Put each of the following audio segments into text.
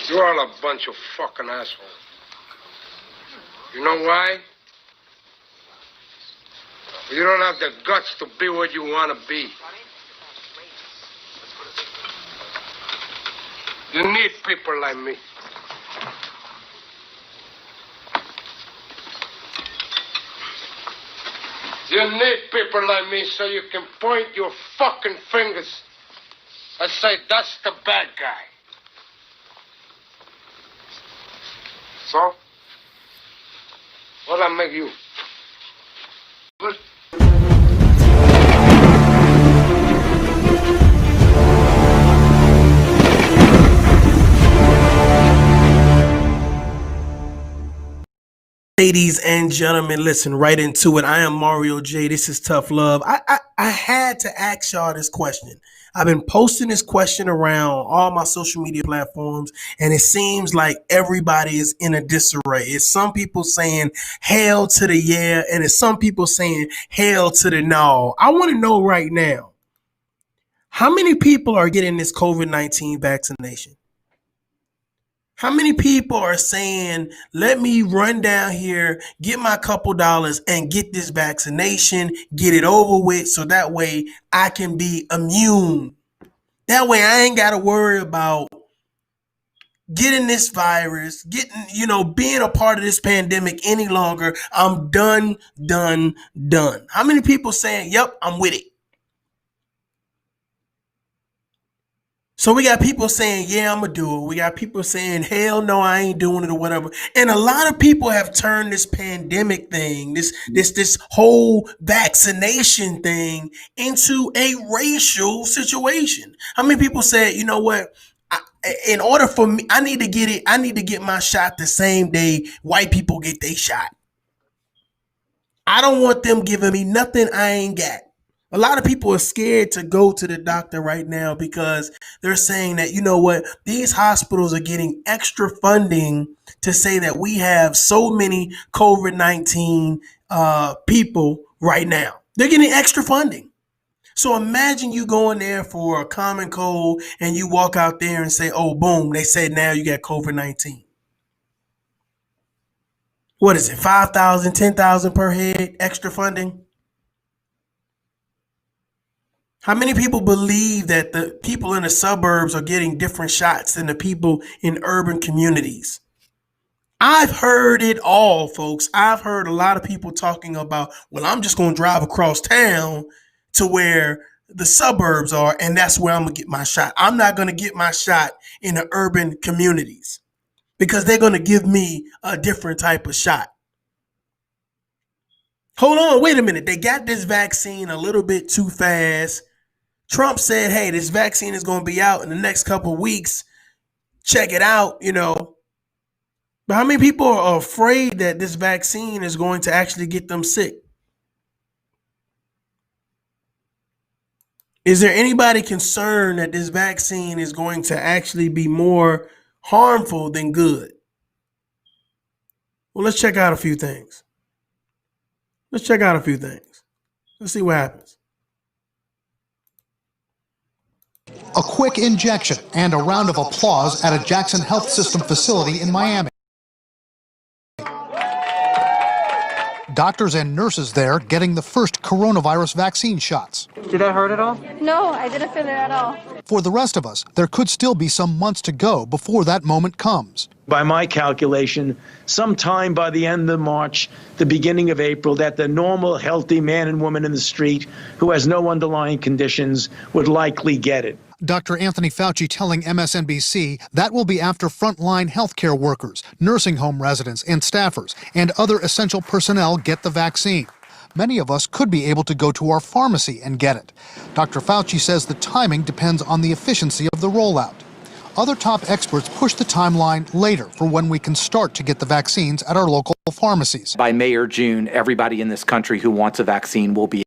You're all a bunch of fucking assholes. You know why? You don't have the guts to be what you want to be. You need people like me. You need people like me so you can point your fucking fingers and say, that's the bad guy. So, what'll I make you? Good? Ladies and gentlemen, listen right into it. I am Mario J. This is Tough Love. I had to ask y'all this question. I've been posting this question around all my social media platforms, and it seems like everybody is in a disarray. It's some people saying hell to the yeah, and it's some people saying hell to the no. I want to know right now, how many people are getting this COVID-19 vaccination? How many people are saying, let me run down here, get my couple dollars and get this vaccination, get it over with so that way I can be immune. That way I ain't got to worry about getting this virus, being a part of this pandemic any longer. I'm done. How many people saying, yep, I'm with it? So we got people saying, yeah, I'm going to do it. We got people saying, hell no, I ain't doing it or whatever. And a lot of people have turned this pandemic thing, this whole vaccination thing into a racial situation. How many people said, you know what? In order for me, I need to get my shot the same day white people get their shot. I don't want them giving me nothing I ain't got. A lot of people are scared to go to the doctor right now because they're saying that, you know what, these hospitals are getting extra funding to say that we have so many COVID-19 people right now. They're getting extra funding. So imagine you going there for a common cold and you walk out there and say, oh, boom, they said now you got COVID-19. What is it, 5,000, 10,000 per head extra funding? How many people believe that the people in the suburbs are getting different shots than the people in urban communities? I've heard it all, folks. I've heard a lot of people talking about, well, I'm just going to drive across town to where the suburbs are, and that's where I'm going to get my shot. I'm not going to get my shot in the urban communities because they're going to give me a different type of shot. Hold on, wait a minute. They got this vaccine a little bit too fast. Trump said, hey, this vaccine is going to be out in the next couple of weeks. Check it out, But how many people are afraid that this vaccine is going to actually get them sick? Is there anybody concerned that this vaccine is going to actually be more harmful than good? Well, let's check out a few things. Let's see what happens. A quick injection and a round of applause at a Jackson Health System facility in Miami. Doctors and nurses there getting the first coronavirus vaccine shots. Did that hurt at all? No, I didn't feel it at all. For the rest of us, there could still be some months to go before that moment comes. By my calculation, sometime by the end of March, the beginning of April, that the normal, healthy man and woman in the street who has no underlying conditions would likely get it. Dr. Anthony Fauci telling MSNBC that will be after frontline healthcare workers, nursing home residents and staffers, and other essential personnel get the vaccine. Many of us could be able to go to our pharmacy and get it. Dr. Fauci says the timing depends on the efficiency of the rollout. Other top experts push the timeline later for when we can start to get the vaccines at our local pharmacies. By May or June, everybody in this country who wants a vaccine will be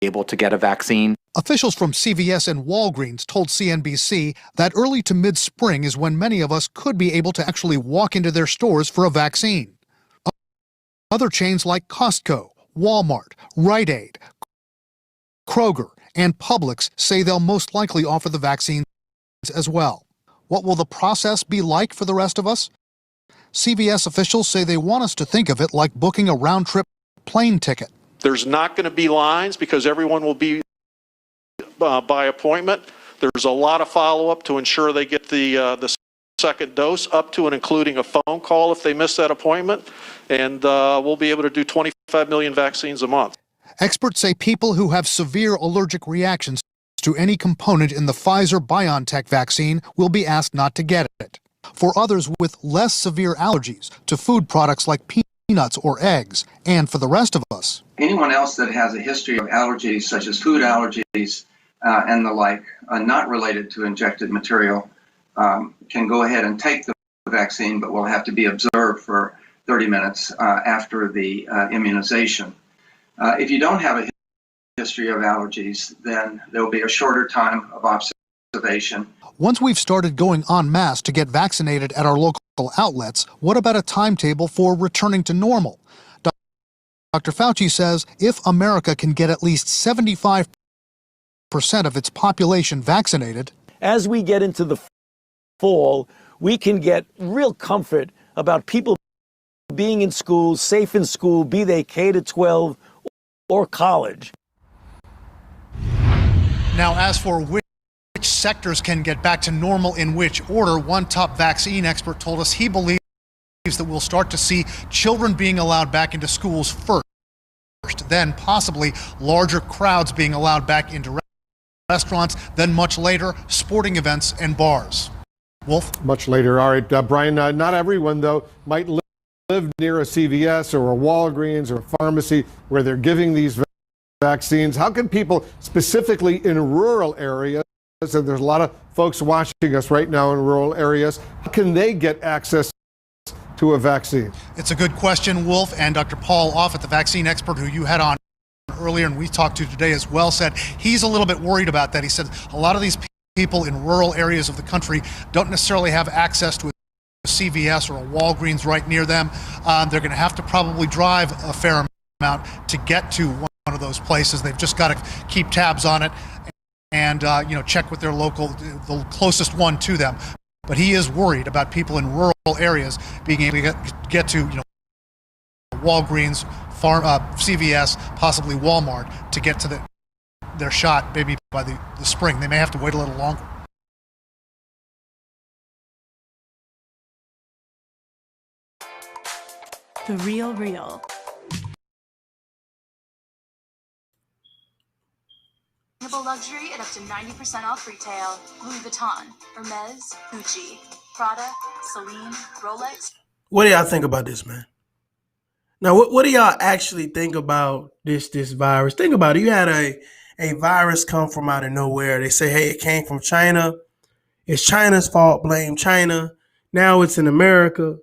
able to get a vaccine. Officials from CVS and Walgreens told CNBC that early to mid-spring is when many of us could be able to actually walk into their stores for a vaccine. Other chains like Costco, Walmart, Rite Aid, Kroger, and Publix say they'll most likely offer the vaccines as well. What will the process be like for the rest of us? CVS officials say they want us to think of it like booking a round-trip plane ticket. There's not going to be lines because everyone will be by appointment. There's a lot of follow-up to ensure they get the second dose, up to and including a phone call if they miss that appointment. And we'll be able to do 25 million vaccines a month. Experts say people who have severe allergic reactions to any component in the Pfizer-BioNTech vaccine will be asked not to get it. For others with less severe allergies to food products like peanuts or eggs, and for the rest of us. Anyone else that has a history of allergies, such as food allergies and the like, not related to injected material, can go ahead and take the vaccine, but will have to be observed for 30 minutes after the immunization. If you don't have a history of allergies, then there will be a shorter time of observation. Once we've started going en masse to get vaccinated at our local outlets, what about a timetable for returning to normal? Dr. Fauci says if America can get at least 75% of its population vaccinated. As we get into the fall, we can get real comfort about people being in school, safe in school, be they K to 12 or college. Now, as for which sectors can get back to normal in which order, one top vaccine expert told us he believes that we'll start to see children being allowed back into schools first, then possibly larger crowds being allowed back into restaurants, then much later, sporting events and bars. Wolf? Much later. All right, Brian, not everyone, though, might live near a CVS or a Walgreens or a pharmacy where they're giving these vaccines. How can people specifically in rural areas, and there's a lot of folks watching us right now in rural areas, how can they get access to a vaccine? It's a good question, Wolf, and Dr. Paul Offit, the vaccine expert who you had on earlier and we talked to today as well, said he's a little bit worried about that. He said a lot of these people in rural areas of the country don't necessarily have access to a CVS or a Walgreens right near them. They're going to have to probably drive a fair amount to get to one of those places. They've just got to keep tabs on it and check with their local, the closest one to them. But he is worried about people in rural areas being able to get to Walgreens, CVS, possibly Walmart to get to their shot maybe by the spring. They may have to wait a little longer. The Real Real. Luxury at up to 90% off retail. Louis Vuitton, Hermes, Gucci, Prada, Celine, Rolex. What do y'all think about this, man? Now, what do y'all actually think about this virus? Think about it. You had a virus come from out of nowhere. They say, hey, it came from China. It's China's fault. Blame China. Now it's in America.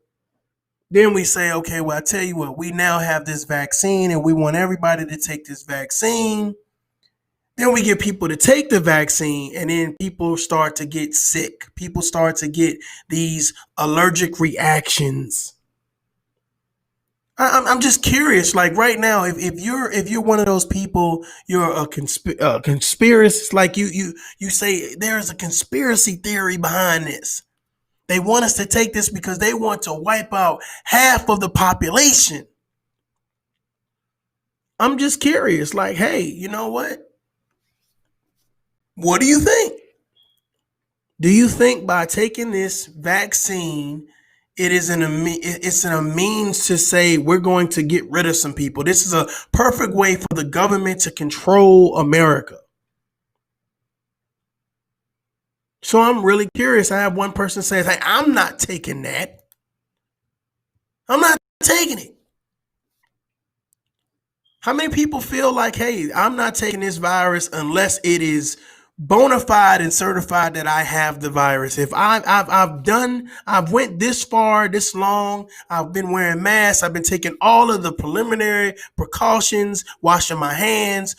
Then we say, okay, well, I tell you what, we now have this vaccine and we want everybody to take this vaccine. Then we get people to take the vaccine and then people start to get sick. People start to get these allergic reactions. I'm just curious, like right now, if you're one of those people, you're a conspiracist, like you say there's a conspiracy theory behind this. They want us to take this because they want to wipe out half of the population. I'm just curious, like, hey, you know what? What do you think? Do you think by taking this vaccine, it's a means to say we're going to get rid of some people? This is a perfect way for the government to control America. So I'm really curious. I have one person say, hey, I'm not taking that. I'm not taking it. How many people feel like, hey, I'm not taking this virus unless it is bona fide and certified that I have the virus? If I've went this far, this long, I've been wearing masks, I've been taking all of the preliminary precautions, washing my hands,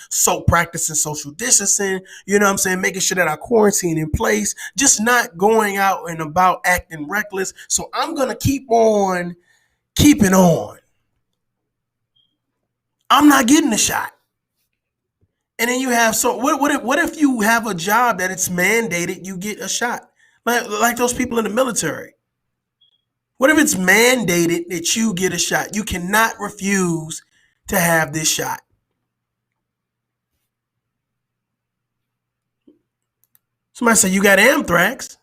practicing social distancing, you know what I'm saying, making sure that I quarantine in place, just not going out and about acting reckless. So I'm going to keep on keeping on. I'm not getting the shot. And then you have, what if you have a job that it's mandated you get a shot? Like those people in the military. What if it's mandated that you get a shot? You cannot refuse to have this shot. Somebody say, you got anthrax?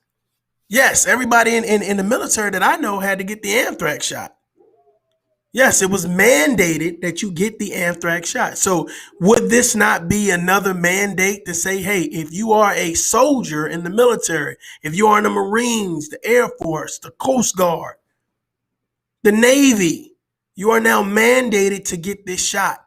Yes, everybody in the military that I know had to get the anthrax shot. Yes, it was mandated that you get the anthrax shot. So would this not be another mandate to say, hey, if you are a soldier in the military, if you are in the Marines, the Air Force, the Coast Guard, the Navy, you are now mandated to get this shot.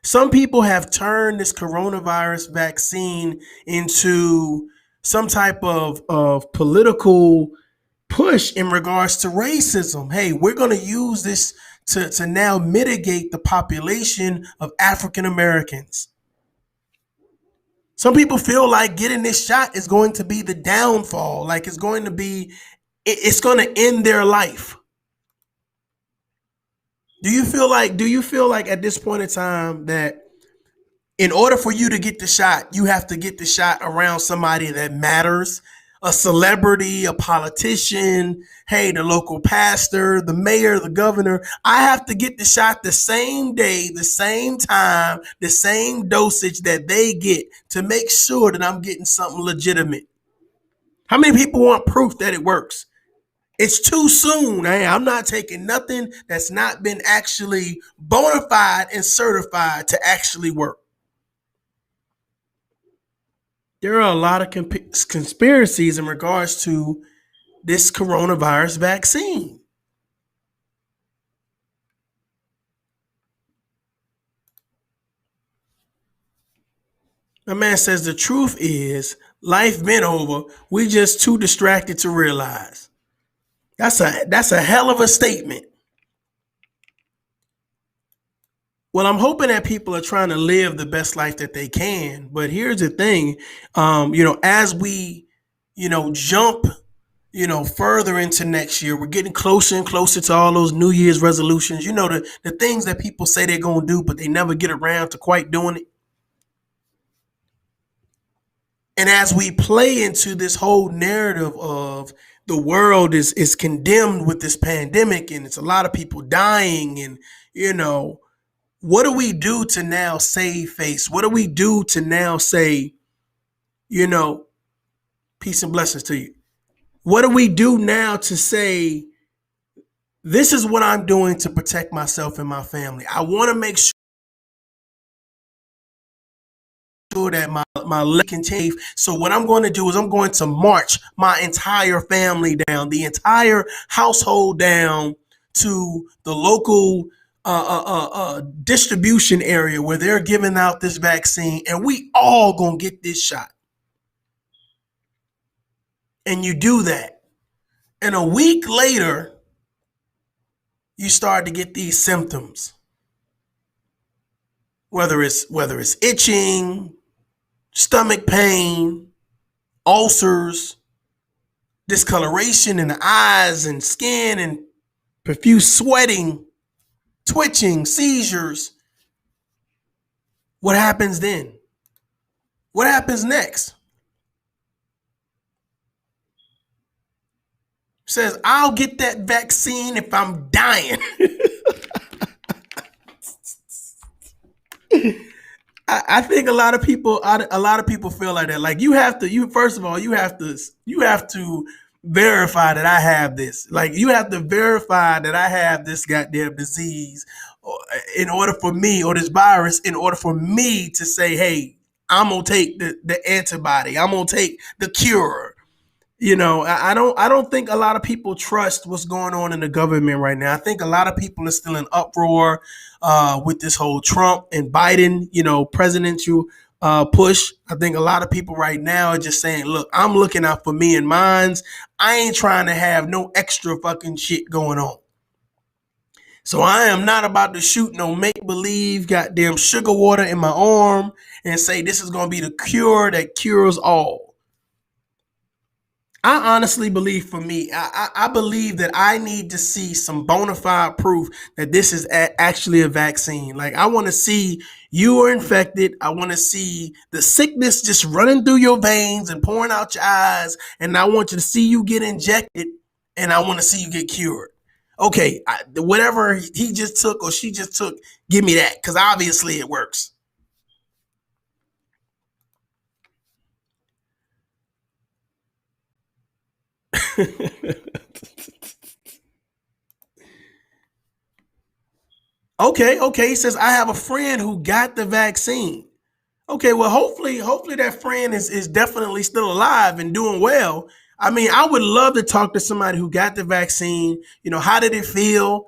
Some people have turned this coronavirus vaccine into some type of political push in regards to racism. Hey, we're going to use this to now mitigate the population of African Americans. Some people feel like getting this shot is going to be the downfall, like it's going to end their life. Do you feel like at this point in time that in order for you to get the shot, you have to get the shot around somebody that matters? A celebrity, a politician, hey, the local pastor, the mayor, the governor. I have to get the shot the same day, the same time, the same dosage that they get to make sure that I'm getting something legitimate. How many people want proof that it works? It's too soon. I'm not taking nothing that's not been actually bona fide and certified to actually work. There are a lot of conspiracies in regards to this coronavirus vaccine. My man says the truth is life been over. We just too distracted to realize. That's a hell of a statement. Well, I'm hoping that people are trying to live the best life that they can. But here's the thing, as we, jump, further into next year, we're getting closer and closer to all those New Year's resolutions. The things that people say they're going to do, but they never get around to quite doing it. And as we play into this whole narrative of the world is condemned with this pandemic and it's a lot of people dying and, what do we do to now save face? What do we do to now say, peace and blessings to you? What do we do now to say, this is what I'm doing to protect myself and my family? I want to make sure that my leg can change. So what I'm going to do is I'm going to march my entire family down, the entire household down to the local distribution area where they're giving out this vaccine, and we all gonna get this shot. And you do that, and a week later, you start to get these symptoms. Whether it's itching, stomach pain, ulcers, discoloration in the eyes and skin, and profuse sweating, twitching, seizures. What happens then? What happens next? Says, I'll get that vaccine if I'm dying. I think a lot of people feel like that. Like you have to verify that I have this. Like you have to verify that I have this goddamn disease in order for me, or this virus, in order for me to say, hey, I'm gonna take the antibody. I'm gonna take the cure. I don't think a lot of people trust what's going on in the government right now. I think a lot of people are still in uproar with this whole Trump and Biden, presidential push. I think a lot of people right now are just saying, look, I'm looking out for me and mines. I ain't trying to have no extra fucking shit going on. So I am not about to shoot no make-believe goddamn sugar water in my arm and say this is going to be the cure that cures all. I honestly believe for me, I believe that I need to see some bona fide proof that this is actually a vaccine. Like, I want to see you are infected. I want to see the sickness just running through your veins and pouring out your eyes. And I want to see you get injected, and I want to see you get cured. Okay, whatever he just took or she just took, give me that, because obviously it works. Okay. He says, I have a friend who got the vaccine. Okay, well, hopefully that friend is definitely still alive and doing well. I mean, I would love to talk to somebody who got the vaccine. You know, how did it feel?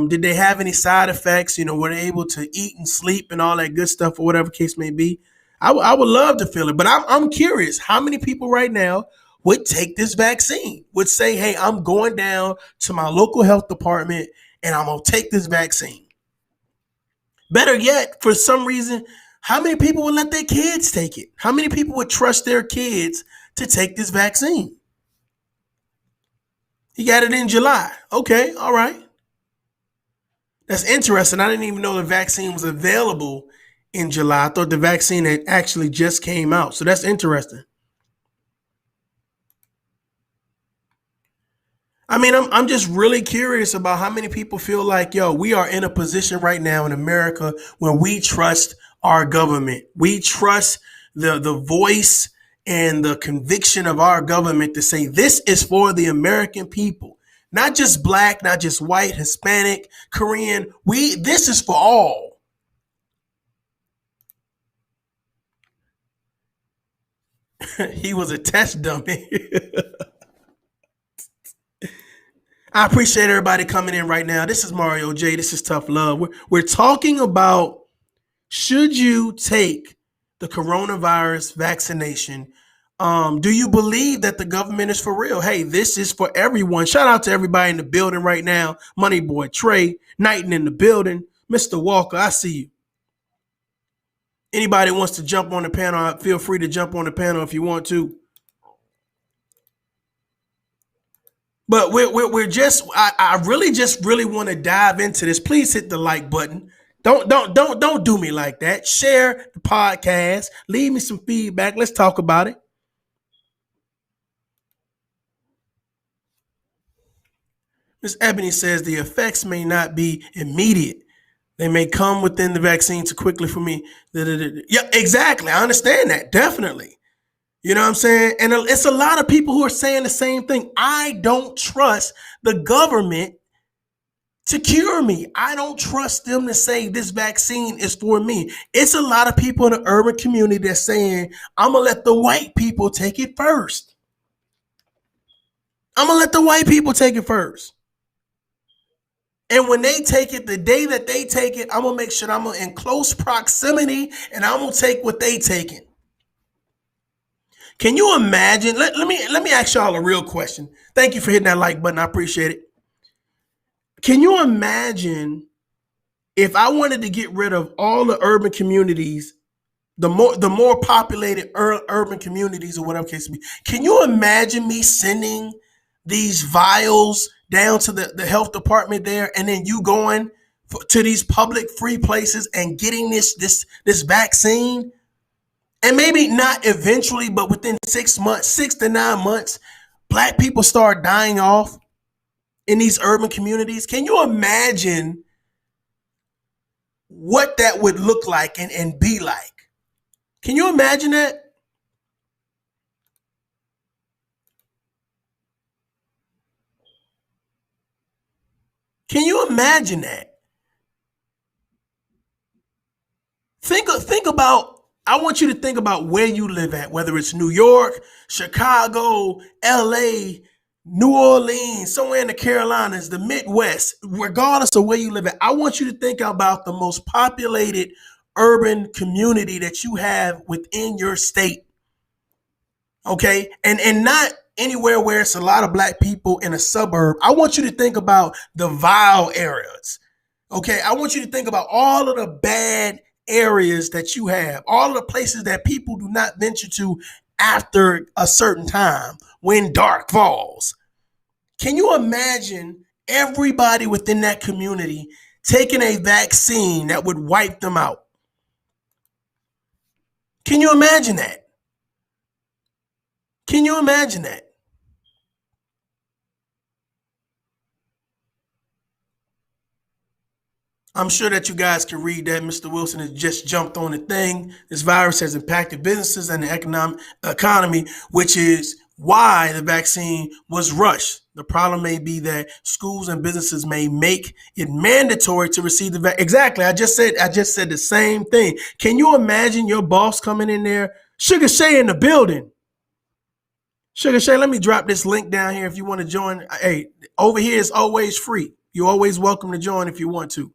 Did they have any side effects? You know, were they able to eat and sleep and all that good stuff, or whatever case may be? I would love to feel it, but I'm curious how many people right now would take this vaccine, would say, hey, I'm going down to my local health department and I'm going to take this vaccine. Better yet, for some reason, how many people would let their kids take it? How many people would trust their kids to take this vaccine? He got it in July. Okay, all right. That's interesting. I didn't even know the vaccine was available in July. I thought the vaccine had actually just came out. So that's interesting. I mean, I'm just really curious about how many people feel like, yo, we are in a position right now in America where we trust our government. We trust the voice and the conviction of our government to say this is for the American people, not just black, not just white, Hispanic, Korean. This is for all. He was a test dummy. I appreciate everybody coming in right now. This is Mario J. This is Tough Love. We're talking about, should you take the coronavirus vaccination? Do you believe that the government is for real? Hey, this is for everyone. Shout out to everybody in the building right now. Money Boy Trey, Knighton in the building. Mr. Walker, I see you. Anybody wants to jump on the panel, feel free to jump on the panel if you want to. But we're just, I really want to dive into this. Please hit the like button. Don't do me like that. Share the podcast. Leave me some feedback. Let's talk about it. Ms. Ebony says the effects may not be immediate. They may come within the vaccine too quickly for me. Yeah, exactly. I understand that. Definitely. You know what I'm saying? And it's a lot of people who are saying the same thing. I don't trust the government to cure me. I don't trust them to say this vaccine is for me. It's a lot of people in the urban community that's saying, I'm going to let the white people take it first. I'm going to let the white people take it first. And when they take it, the day that they take it, I'm going to make sure I'm in close proximity and I'm going to take what they taking. Can you imagine? Let me ask y'all a real question. Thank you for hitting that like button. I appreciate it. Can you imagine if I wanted to get rid of all the urban communities, the more populated urban communities or whatever case may be? Can you imagine me sending these vials down to the health department there, and then you going to these public free places and getting this vaccine? And maybe not eventually, but within 6 months, 6 to 9 months, black people start dying off in these urban communities. Can you imagine what that would look like and be like? Can you imagine that? Can you imagine that? Think about, I want you to think about where you live at, whether it's New York, Chicago, LA, New Orleans, somewhere in the Carolinas, the Midwest, regardless of where you live at. I want you to think about the most populated urban community that you have within your state. Okay. And not anywhere where it's a lot of black people in a suburb. I want you to think about the vile areas. Okay. I want you to think about all of the bad areas that you have, all of the places that people do not venture to after a certain time when dark falls. Can you imagine everybody within that community taking a vaccine that would wipe them out? Can you imagine that? Can you imagine that? I'm sure that you guys can read that. Mr. Wilson has just jumped on the thing. This virus has impacted businesses and the economy, which is why the vaccine was rushed. The problem may be that schools and businesses may make it mandatory to receive the vaccine. Exactly. I just said the same thing. Can you imagine your boss coming in there? Sugar Shay in the building. Sugar Shay, let me drop this link down here if you want to join. Hey, over here is always free. You're always welcome to join if you want to.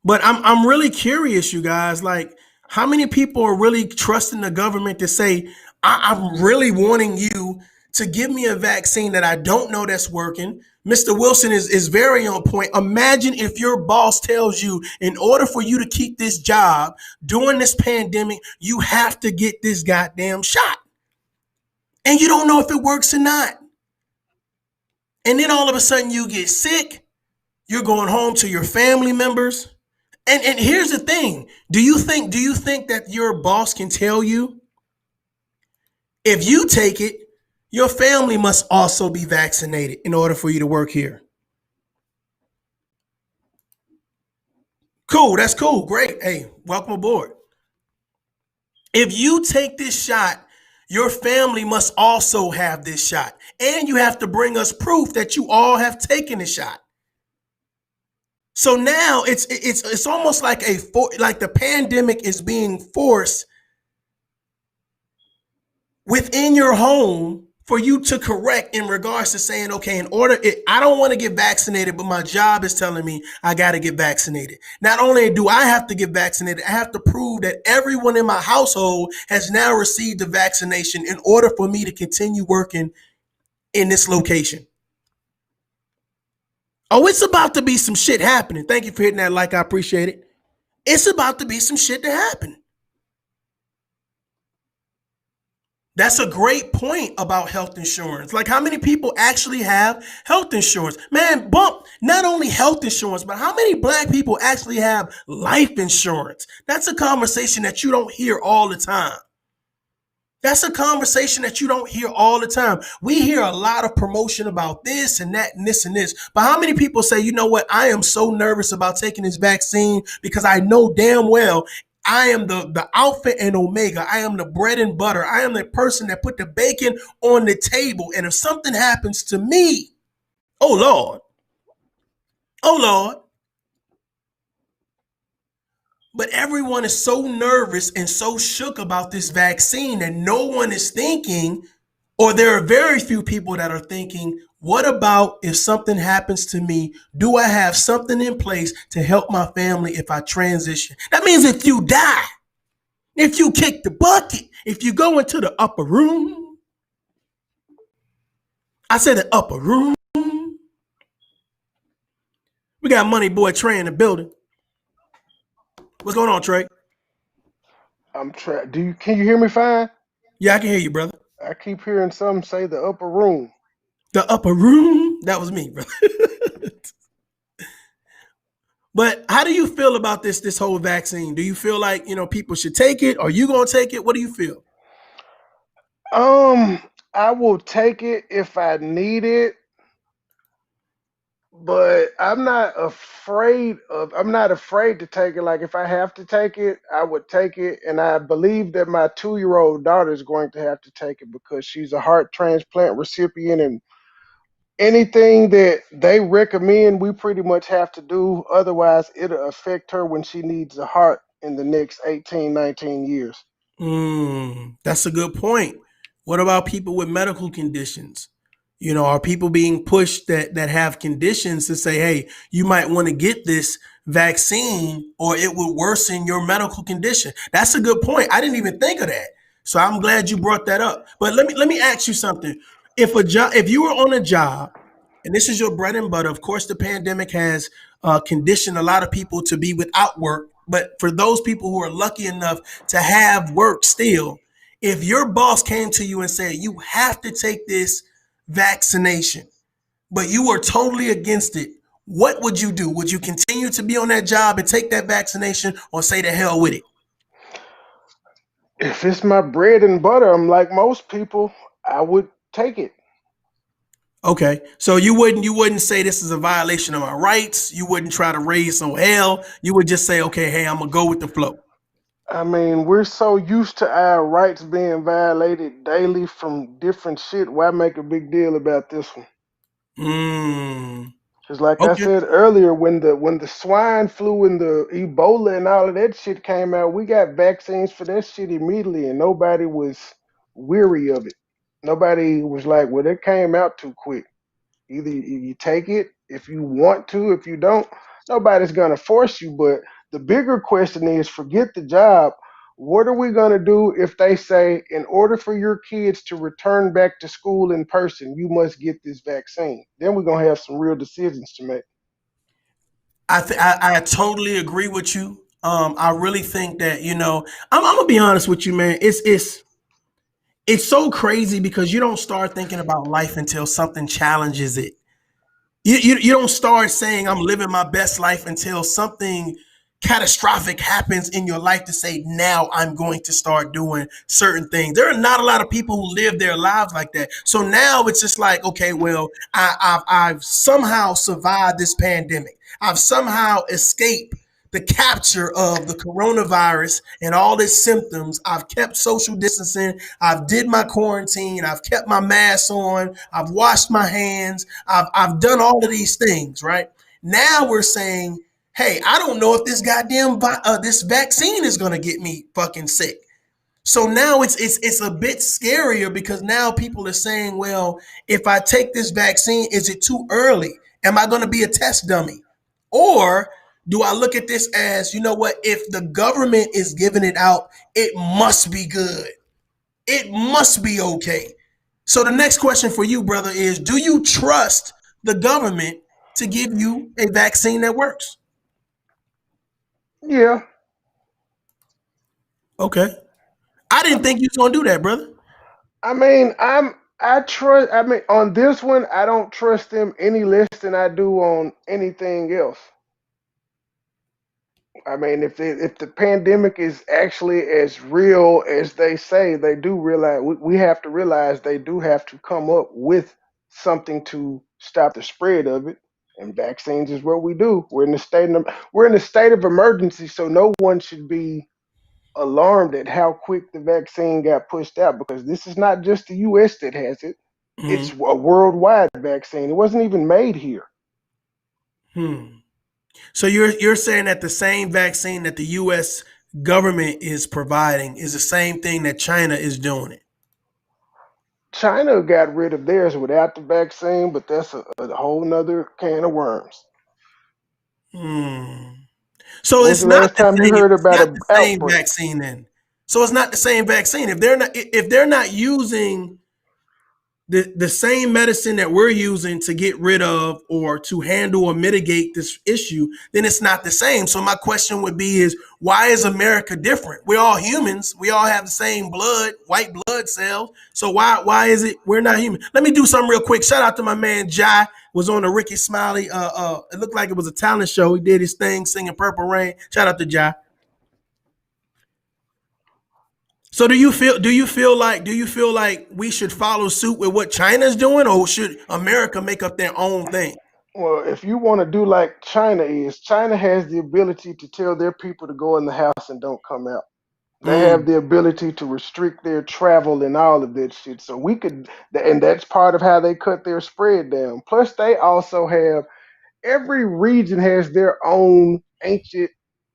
But I'm really curious, you guys, like how many people are really trusting the government to say, I'm really wanting you to give me a vaccine that I don't know that's working. Mr. Wilson is very on point. Imagine if your boss tells you, in order for you to keep this job during this pandemic, you have to get this goddamn shot. And you don't know if it works or not. And then all of a sudden you get sick. You're going home to your family members. And here's the thing. Do you think that your boss can tell you if you take it, your family must also be vaccinated in order for you to work here? Cool. That's cool. Great. Hey, welcome aboard. If you take this shot, your family must also have this shot. And you have to bring us proof that you all have taken the shot. So now it's almost like like the pandemic is being forced within your home for you to correct in regards to saying, okay, I don't want to get vaccinated, but my job is telling me I got to get vaccinated. Not only do I have to get vaccinated, I have to prove that everyone in my household has now received the vaccination in order for me to continue working in this location. Oh, it's about to be some shit happening. Thank you for hitting that like. I appreciate it. It's about to be some shit to happen. That's a great point about health insurance. Like, how many people actually have health insurance? Man, bump, not only health insurance, but how many black people actually have life insurance? That's a conversation that you don't hear all the time. That's a conversation that you don't hear all the time. We hear a lot of promotion about this and that and this and this. But how many people say, you know what, I am so nervous about taking this vaccine because I know damn well I am the alpha and omega. I am the bread and butter. I am the person that put the bacon on the table. And if something happens to me, oh Lord. But everyone is so nervous and so shook about this vaccine that no one is thinking, or there are very few people that are thinking, what about if something happens to me? Do I have something in place to help my family if I transition? That means if you die, if you kick the bucket, if you go into the upper room, I said the upper room. We got Money Boy Trey in the building. What's going on, Trey? I'm trying. Can you hear me fine? Yeah, I can hear you, brother. I keep hearing some say the upper room. The upper room? That was me, brother. But how do you feel about this whole vaccine? Do you feel like, people should take it? Are you going to take it? What do you feel? I will take it if I need it, but I'm not afraid to take it. Like, if I have to take it, I would take it. And I believe that my 2-year-old daughter is going to have to take it because she's a heart transplant recipient, and anything that they recommend, we pretty much have to do. Otherwise, it'll affect her when she needs a heart in the next 18, 19 years. That's a good point. What about people with medical conditions? Are people being pushed that have conditions to say, hey, you might want to get this vaccine or it will worsen your medical condition? That's a good point. I didn't even think of that. So I'm glad you brought that up. But let me ask you something. If you were on a job and this is your bread and butter, of course, the pandemic has conditioned a lot of people to be without work But for those people who are lucky enough to have work still, if your boss came to you and said, you have to take this vaccination, but you are totally against it, what would you do? Would you continue to be on that job and take that vaccination, or say the hell with it? If it's my bread and butter, I'm like most people, I would take it. Okay, so you wouldn't say this is a violation of my rights. You wouldn't try to raise some hell. You would just say, okay, hey, I'm gonna go with the flow. I mean, we're so used to our rights being violated daily from different shit. Why make a big deal about this one? Mm, Because, like I okay. said earlier, when the swine flu and the Ebola and all of that shit came out, we got vaccines for that shit immediately, and nobody was weary of it. Nobody was like, "Well, it came out too quick." Either you take it if you want to, if you don't, nobody's gonna force you. But the bigger question is, forget the job. What are we gonna do if they say, in order for your kids to return back to school in person, you must get this vaccine? Then we're gonna have some real decisions to make. I totally agree with you. I really think that I'm gonna be honest with you, man. It's so crazy because you don't start thinking about life until something challenges it. You don't start saying I'm living my best life until something catastrophic happens in your life to say, now I'm going to start doing certain things. There are not a lot of people who live their lives like that. So now it's just like, okay, well, I've somehow survived this pandemic. I've somehow escaped the capture of the coronavirus and all its symptoms. I've kept social distancing. I've did my quarantine. I've kept my mask on. I've washed my hands. I've done all of these things, right? Now we're saying, hey, I don't know if this goddamn this vaccine is gonna get me fucking sick. So now it's a bit scarier because now people are saying, well, if I take this vaccine, is it too early? Am I going to be a test dummy? Or do I look at this as, you know what, if the government is giving it out, it must be good. It must be okay. So the next question for you, brother, is do you trust the government to give you a vaccine that works? Yeah, Okay. I didn't think you was going to do that, brother. I mean, I trust. I mean, on this one, I don't trust them any less than I do on anything else. I mean, if the pandemic is actually as real as they say, they do realize we have to realize they do have to come up with something to stop the spread of it. And vaccines is what we do. We're in a state of emergency, so no one should be alarmed at how quick the vaccine got pushed out because this is not just the U.S. that has it; it's Mm-hmm. a worldwide vaccine. It wasn't even made here. Hmm. So you're saying that the same vaccine that the U.S. government is providing is the same thing that China is doing it. China got rid of theirs without the vaccine, but that's a whole nother can of worms. Hmm. So When was it's the not last the time you same. heard It's about not an the same outbreak? vaccine then. So it's not the same vaccine. If they're not using the same medicine that we're using to get rid of or to handle or mitigate this issue, then it's not the same. So my question would be is why is America different? We're all humans. We all have the same blood, white blood cells. So why is it we're not human? Let me do something real quick. Shout out to my man Jai, was on the Ricky Smiley. It looked like it was a talent show. He did his thing singing Purple Rain. Shout out to Jai. So do you feel like we should follow suit with what China's doing, or should America make up their own thing? Well, if you want to do like China is, China has the ability to tell their people to go in the house and don't come out. They have Mm. the ability to restrict their travel and all of that shit. So we could, and that's part of how they cut their spread down. Plus, they also have every region has their own ancient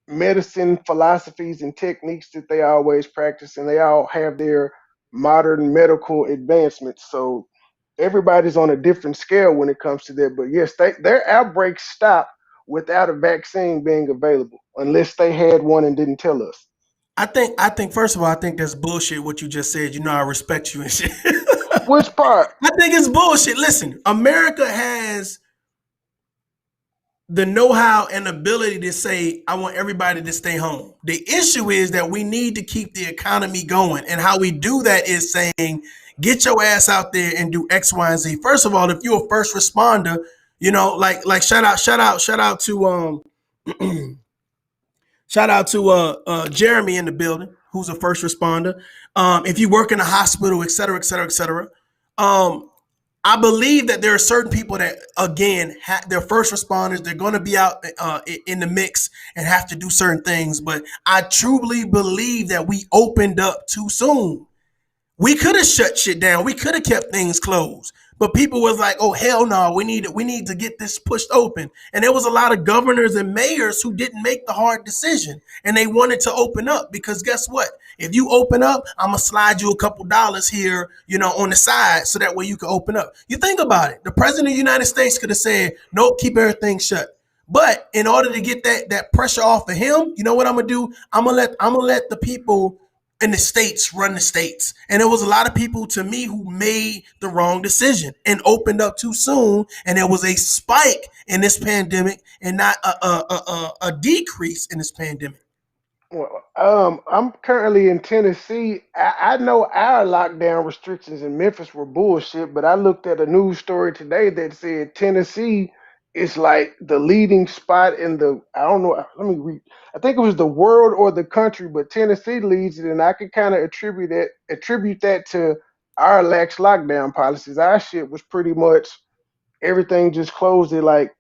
medicine philosophies and techniques that they always practice, and they all have their modern medical advancements. So everybody's on a different scale when it comes to that. But yes, their outbreaks stop without a vaccine being available, unless they had one and didn't tell us. I think first of all, I think that's bullshit what you just said. You know I respect you and shit. Which part? I think it's bullshit. Listen, America has the know-how and ability to say, I want everybody to stay home. The issue is that we need to keep the economy going. And how we do that is saying, get your ass out there and do X, Y, and Z. First of all, if you're a first responder, you know, like shout out to shout out to Jeremy in the building, who's a first responder. If you work in a hospital, et cetera, et cetera, et cetera. I believe that there are certain people that, again, they're first responders. They're going to be out in the mix and have to do certain things. But I truly believe that we opened up too soon. We could have shut shit down. We could have kept things closed. But people was like, oh, hell no, we need to get this pushed open. And there was a lot of governors and mayors who didn't make the hard decision. And they wanted to open up because guess what? If you open up, I'm going to slide you a couple dollars here, you know, on the side so that way you can open up. You think about it. The president of the United States could have said, nope, keep everything shut. But in order to get that pressure off of him, you know what I'm going to do? I'm going to let the people in the states run the states. And there was a lot of people to me who made the wrong decision and opened up too soon. And there was a spike in this pandemic and not a decrease in this pandemic. Well, I'm currently in Tennessee. I know our lockdown restrictions in Memphis were bullshit, but I looked at a news story today that said Tennessee is like the leading spot in the, I don't know, let me read. I think it was the world or the country, but Tennessee leads it, and I could kind of attribute that to our lax lockdown policies. Our shit was pretty much everything just closed at like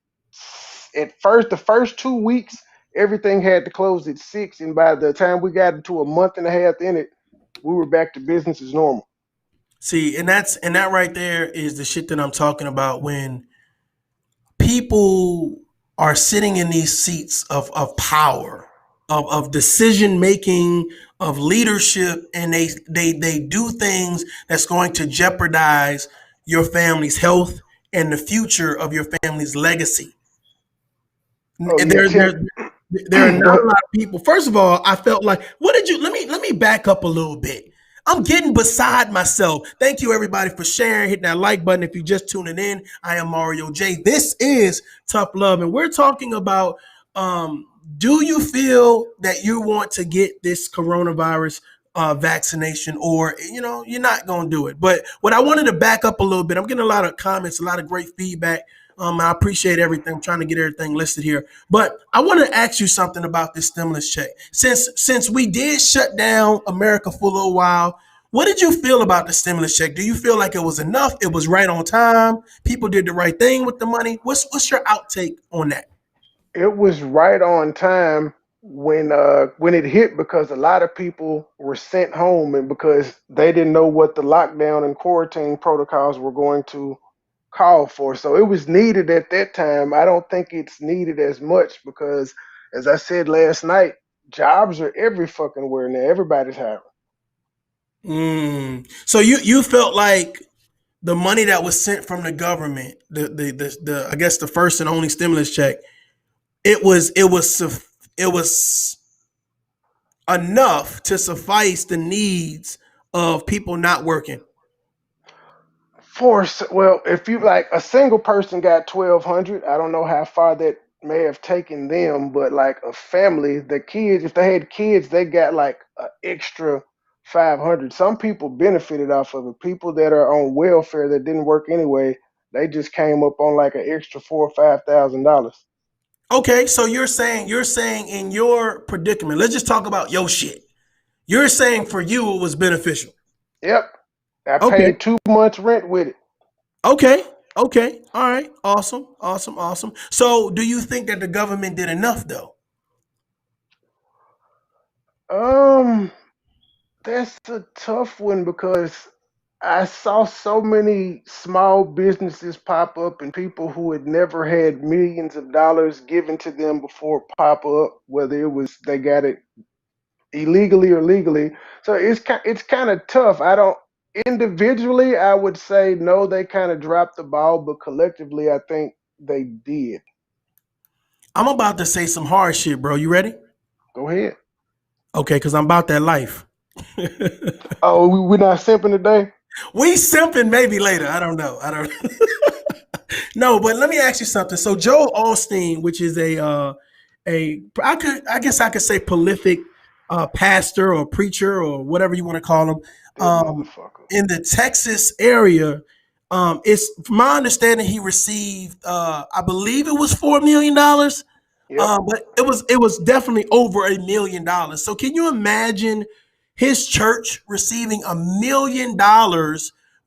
the first 2 weeks, everything had to close at 6, and by the time we got into a month and a half in it, we were back to business as normal. See, and that right there is the shit that I'm talking about when people are sitting in these seats of power, of decision making, of leadership, and they do things that's going to jeopardize your family's health and the future of your family's legacy. Oh, And yeah, there are not a lot of people. First of all, I felt like, let me back up a little bit. I'm getting beside myself. Thank you everybody for sharing, hitting that like button. If you're just tuning in, I am Mario J. This is Tough Love, and we're talking about do you feel that you want to get this coronavirus vaccination, or you're not going to do it. But what I wanted to back up a little bit, I'm getting a lot of comments, a lot of great feedback. I appreciate everything. I'm trying to get everything listed here. But I want to ask you something about this stimulus check. Since we did shut down America for a little while, what did you feel about the stimulus check? Do you feel like it was enough? It was right on time? People did the right thing with the money? What's your outtake on that? it was right on time when it hit, because a lot of people were sent home, and because they didn't know what the lockdown and quarantine protocols were going to call for. So it was needed at that time. I don't think it's needed as much because, as I said last night, jobs are every fucking where now. Everybody's hiring. So you felt like the money that was sent from the government, the I guess the first and only stimulus check, it was enough to suffice the needs of people not working. Well, if you like a single person got 1,200, I don't know how far that may have taken them, but like a family, the kids, if they had kids, they got like an extra 500. Some people benefited off of it. People that are on welfare that didn't work anyway, they just came up on like an extra $4,000 or $5,000. Okay, so you're saying in your predicament, let's just talk about your shit. You're saying for you it was beneficial. Yep, I Okay. paid 2 months rent with it. Okay. All right. Awesome. So do you think that the government did enough though? That's a tough one because I saw so many small businesses pop up and people who had never had millions of dollars given to them before pop up, whether it was they got it illegally or legally. So it's kind of tough. I don't individually I would say no, they kind of dropped the ball, but collectively I think they did. I'm about to say some hard shit, bro. You ready? Go ahead. Okay, because I'm about that life. Oh, we're not simping today? We simping maybe later. I don't know. No, but let me ask you something. So Joel Osteen, which is I guess I could say prolific pastor or preacher or whatever you want to call him, That motherfucker. in the Texas area. It's from my understanding he received I believe it was $4 million. Yep. But it was definitely over $1 million. So can you imagine his church receiving $1 million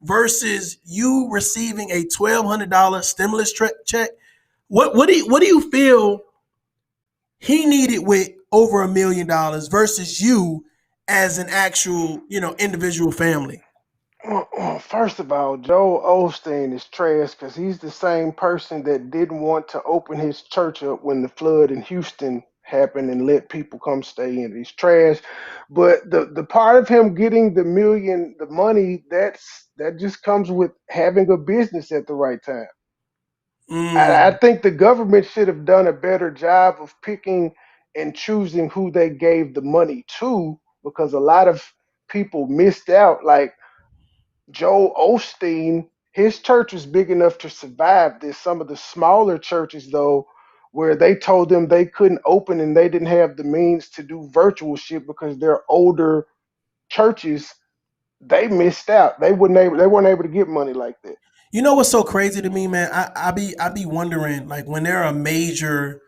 versus you receiving a $1,200 stimulus check? What do you feel he needed with over $1 million versus you as an actual individual family? First of all, Joel Osteen is trash because he's the same person that didn't want to open his church up when the flood in Houston happened and let people come stay in. He's trash. But the part of him getting the money, that just comes with having a business at the right time. I Mm. think the government should have done a better job of picking and choosing who they gave the money to because a lot of people missed out. Like Joel Osteen, his church was big enough to survive. There's some of the smaller churches though, where they told them they couldn't open and they didn't have the means to do virtual shit because they're older churches. They missed out. They weren't able to get money like that. You know what's so crazy to me, man? I be wondering, like, when there are major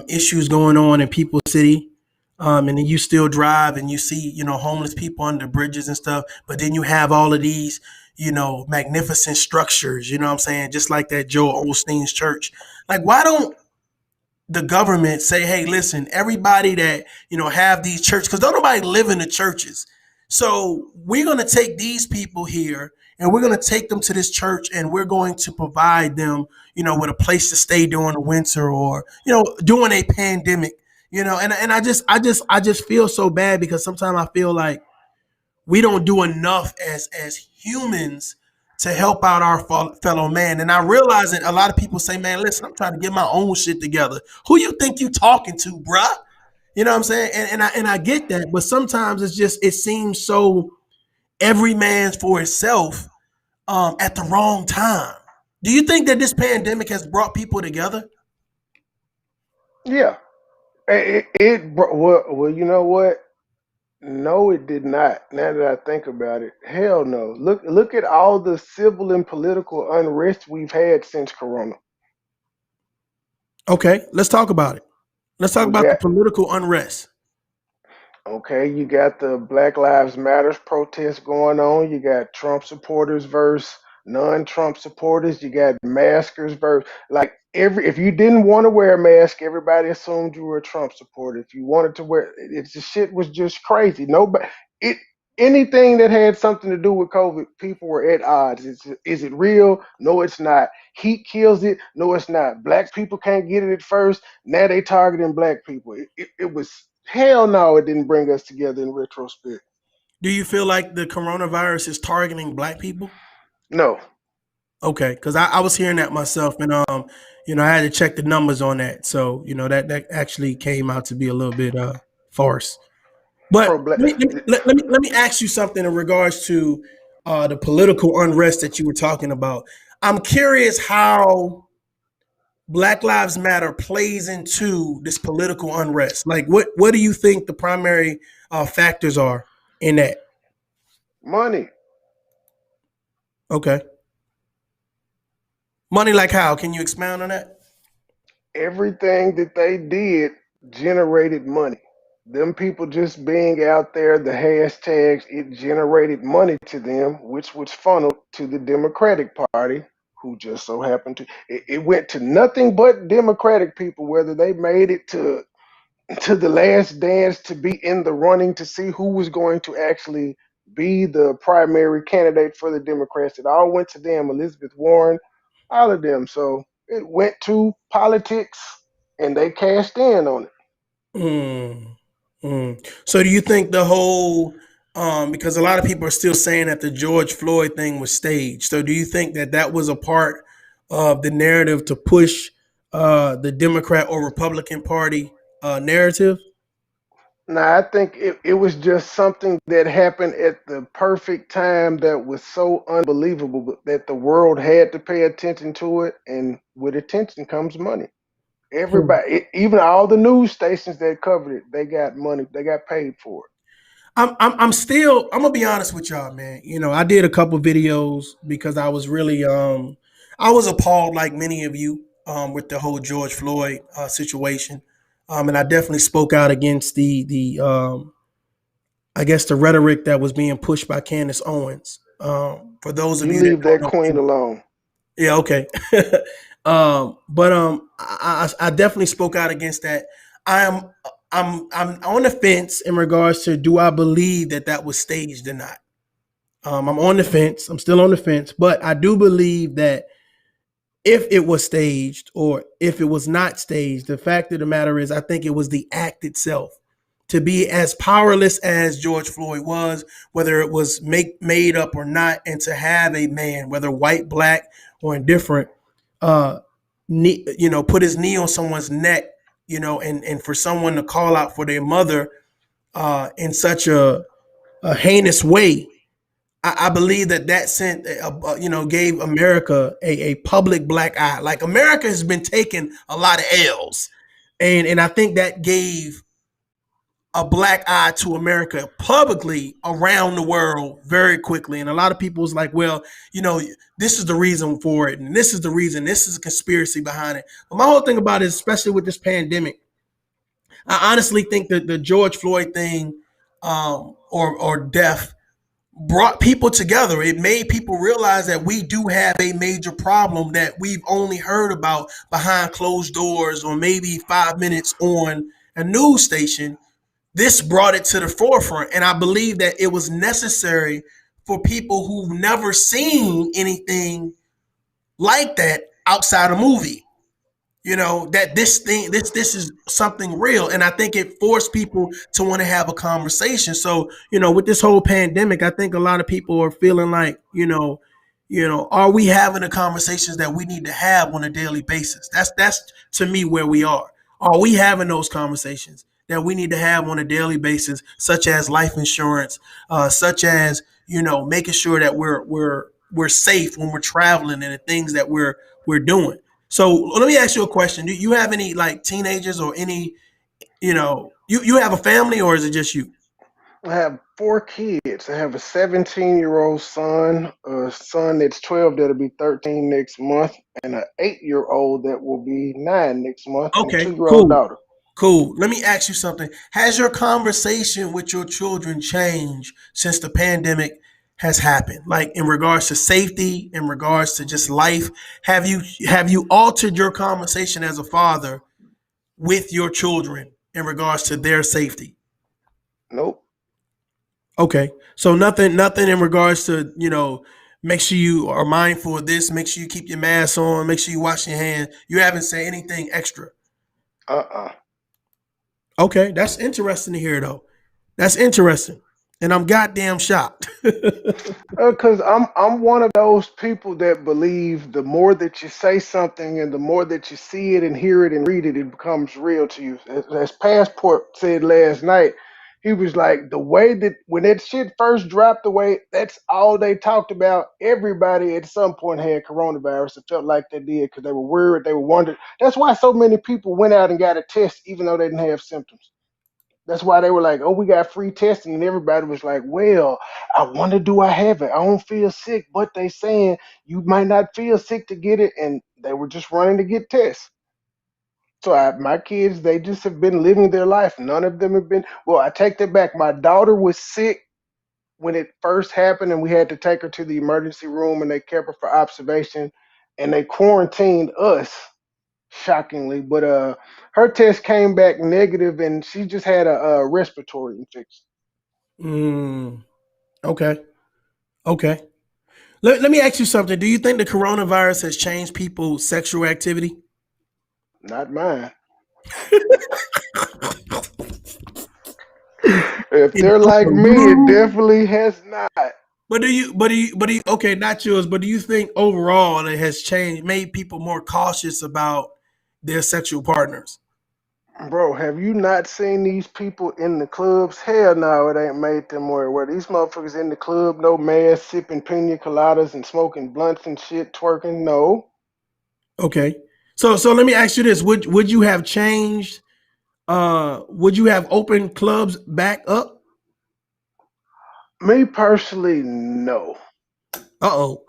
issues going on in people's city, and then you still drive and you see homeless people under bridges and stuff, but then you have all of these magnificent structures. You know what I'm saying? Just like that Joel Osteen's church. Like, why don't the government say, hey, listen, everybody that have these churches, because don't nobody live in the churches. So we're going to take these people here and we're going to take them to this church and we're going to provide them, with a place to stay during the winter or, during a pandemic, and I just feel so bad because sometimes I feel like we don't do enough as humans to help out our fellow man. And I realize that a lot of people say, man, listen, I'm trying to get my own shit together. Who you think you talking to, bruh? You know what I'm saying? And I get that, but sometimes it seems so every man's for itself at the wrong time. Do you think that this pandemic has brought people together? Yeah. Well, you know what? No, it did not. Now that I think about it, hell no. Look at all the civil and political unrest we've had since Corona. Okay, let's talk about it. Let's talk We about the got political unrest. Okay, you got the Black Lives Matters protests going on. You got Trump supporters versus non-Trump supporters. You got maskers versus like every. If you didn't want to wear a mask, everybody assumed you were a Trump supporter. If you wanted to wear, it's the shit was just crazy. Nobody, it anything that had something to do with COVID, people were at odds. Is it real? No, it's not. Heat kills it. No, it's not. Black people can't get it at first. Now they targeting black people. It was hell no. It didn't bring us together in retrospect. Do you feel like the coronavirus is targeting black people? No, Okay, because I was hearing that myself, and I had to check the numbers on that. So that actually came out to be a little bit farce. pro But black. let me ask you something in regards to the political unrest that you were talking about. I'm curious how Black Lives Matter plays into this political unrest. Like, what do you think the primary factors are in that? Money. Okay, money, like how? Can you expound on that? Everything that they did generated money. Them people just being out there, the hashtags, it generated money to them, which was funneled to the Democratic Party, who just so happened to. It went to nothing but Democratic people, whether they made it to the last dance to be in the running to see who was going to actually be the primary candidate for the Democrats. It all went to them, Elizabeth Warren, all of them. So it went to politics and they cashed in on it. Mm, So do you think the whole because a lot of people are still saying that the George Floyd thing was staged. So do you think that that was a part of the narrative to push the Democrat or Republican Party narrative? Nah, I think it was just something that happened at the perfect time that was so unbelievable that the world had to pay attention to it. And with attention comes money. Everybody, even all the news stations that covered it, they got money. They got paid for it. I'm gonna be honest with y'all, man. You know, I did a couple videos because I was really I was appalled like many of you with the whole George Floyd situation. And I definitely spoke out against the I guess the rhetoric that was being pushed by Candace Owens. For those of You you that leave don't that know, queen alone. yeah, okay. But I definitely spoke out against that. I'm I'm on the fence in regards to do I believe that that was staged or not. I'm on the fence. I'm still on the fence, but I do believe that if it was staged or if it was not staged, the fact of the matter is, I think it was the act itself. To be as powerless as George Floyd was, whether it was made up or not, and to have a man, whether white, black, or indifferent, uh, put his knee on someone's neck, and for someone to call out for their mother in such a heinous way, I believe that sent, gave America a public black eye. Like America has been taking a lot of L's, and I think that gave a black eye to America publicly around the world very quickly. And a lot of people was like, well, this is the reason for it, and this is the reason. This is a conspiracy behind it. But my whole thing about it, especially with this pandemic, I honestly think that the George Floyd thing, or death, brought people together. It made people realize that we do have a major problem that we've only heard about behind closed doors or maybe 5 minutes on a news station. This brought it to the forefront. And I believe that it was necessary for people who've never seen anything like that outside a movie, that this is something real. And I think it forced people to want to have a conversation. So, with this whole pandemic, I think a lot of people are feeling like, are we having the conversations that we need to have on a daily basis? That's to me where we are. Are we having those conversations that we need to have on a daily basis, such as life insurance, such as, making sure that we're safe when we're traveling and the things that we're doing. So let me ask you a question. Do you have any like teenagers or any, you have a family, or is it just you? I have 4 kids. I have a 17-year-old son, a son that's 12 that'll be 13 next month, and an 8-year-old that will be 9 next month, and a Okay, 2-year-old cool. daughter. Cool. Let me ask you something. Has your conversation with your children changed since the pandemic has happened? Like in regards to safety, in regards to just life, have you altered your conversation as a father with your children in regards to their safety? Nope. Okay. So nothing in regards to, make sure you are mindful of this, make sure you keep your mask on, make sure you wash your hands. You haven't said anything extra. Uh-uh. Okay, that's interesting to hear though. That's interesting. And I'm goddamn shocked. Because I'm one of those people that believe the more that you say something and the more that you see it and hear it and read it, it becomes real to you. As Passport said last night, he was like, the way that when that shit first dropped away, that's all they talked about. Everybody at some point had coronavirus. It felt like they did because they were worried, they were wondering. That's why so many people went out and got a test even though they didn't have symptoms. That's why they were like, "Oh, we got free testing," and everybody was like, "Well, I wonder, do I have it? I don't feel sick, but they saying you might not feel sick to get it," and they were just running to get tests. So my kids, they just have been living their life. None of them have been. Well, I take that back. My daughter was sick when it first happened, and we had to take her to the emergency room, and they kept her for observation, and they quarantined us shockingly. But her test came back negative, and she just had a respiratory infection. Okay. Okay. Let me ask you something. Do you think the coronavirus has changed people's sexual activity? Not mine. If they're like me, it definitely has not. But do you, okay, not yours, but do you think overall it has changed, made people more cautious about their sexual partners? Bro, have you not seen these people in the clubs? Hell no, it ain't made them where these motherfuckers in the club, no mask, sipping pina coladas and smoking blunts and shit, twerking. No. Okay. So let me ask you this. Would you have changed would you have opened clubs back up? Me personally, no. You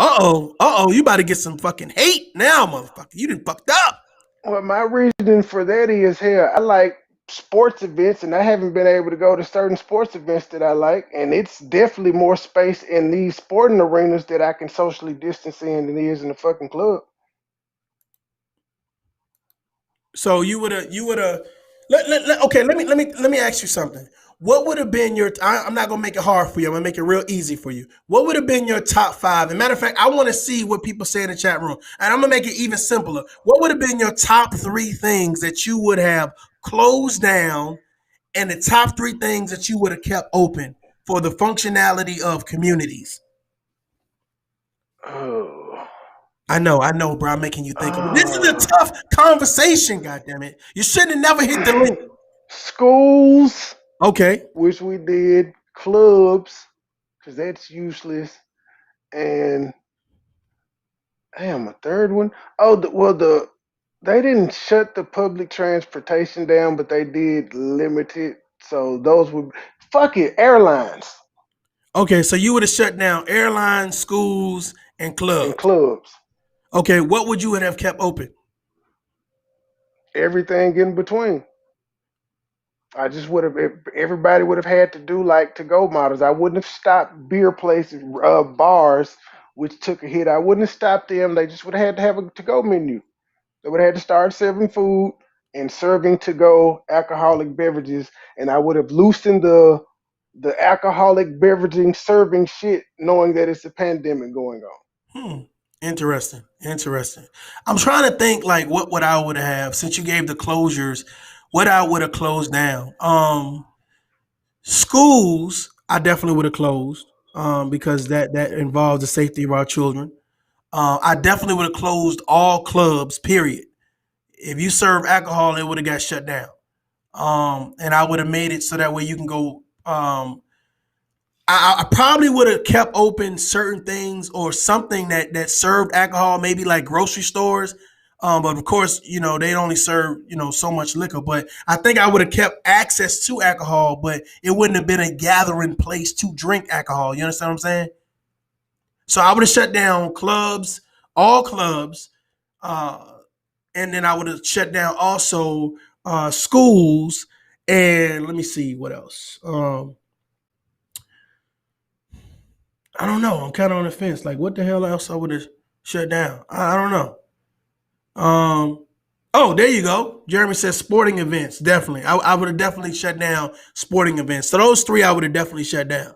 about to get some fucking hate now, motherfucker. You done fucked up. Well, my reasoning for that is hell, I like sports events and I haven't been able to go to certain sports events that I like, and it's definitely more space in these sporting arenas that I can socially distance in than it is in the fucking club. So you would have okay, let me ask you something. What would have been your I'm not gonna make it hard for you, I'm gonna make it real easy for you. What would have been your top five? And matter of fact, I want to see what people say in the chat room. And I'm gonna make it even simpler. What would have been your top three things that you would have closed down, and the top three things that you would have kept open for the functionality of communities? Oh. I know, bro. I'm making you think of it. This is a tough conversation, goddammit. You shouldn't have never hit the link. Schools. Okay. Which we did. Clubs, because that's useless. And damn, a third one. Oh, they didn't shut the public transportation down, but they did limit it. So those would fuck it, airlines. Okay, so you would have shut down airlines, schools, and clubs. Okay, what would you have kept open? Everything in between. I just would have. Everybody would have had to do like to-go models. I wouldn't have stopped beer places, bars, which took a hit. I wouldn't have stopped them. They just would have had to have a to-go menu. They would have had to start serving food and serving to-go alcoholic beverages, and I would have loosened the alcoholic beveraging serving shit, knowing that it's a pandemic going on. Interesting. I'm trying to think like what would I would have, since you gave the closures, what I would have closed down. Schools, I definitely would have closed because that involves the safety of our children. I definitely would have closed all clubs, period. If you serve alcohol, it would have got shut down. And I would have made it so that way you can go. I probably would have kept open certain things or something that served alcohol, maybe like grocery stores. But of course, they only serve, so much liquor. But I think I would have kept access to alcohol, but it wouldn't have been a gathering place to drink alcohol. You understand what I'm saying? So I would have shut down clubs, all clubs, and then I would have shut down also schools. And let me see what else. I don't know. I'm kind of on the fence. Like, what the hell else I would have shut down? I don't know. Oh, there you go. Jeremy says sporting events. Definitely. I would have definitely shut down sporting events. So those three I would have definitely shut down.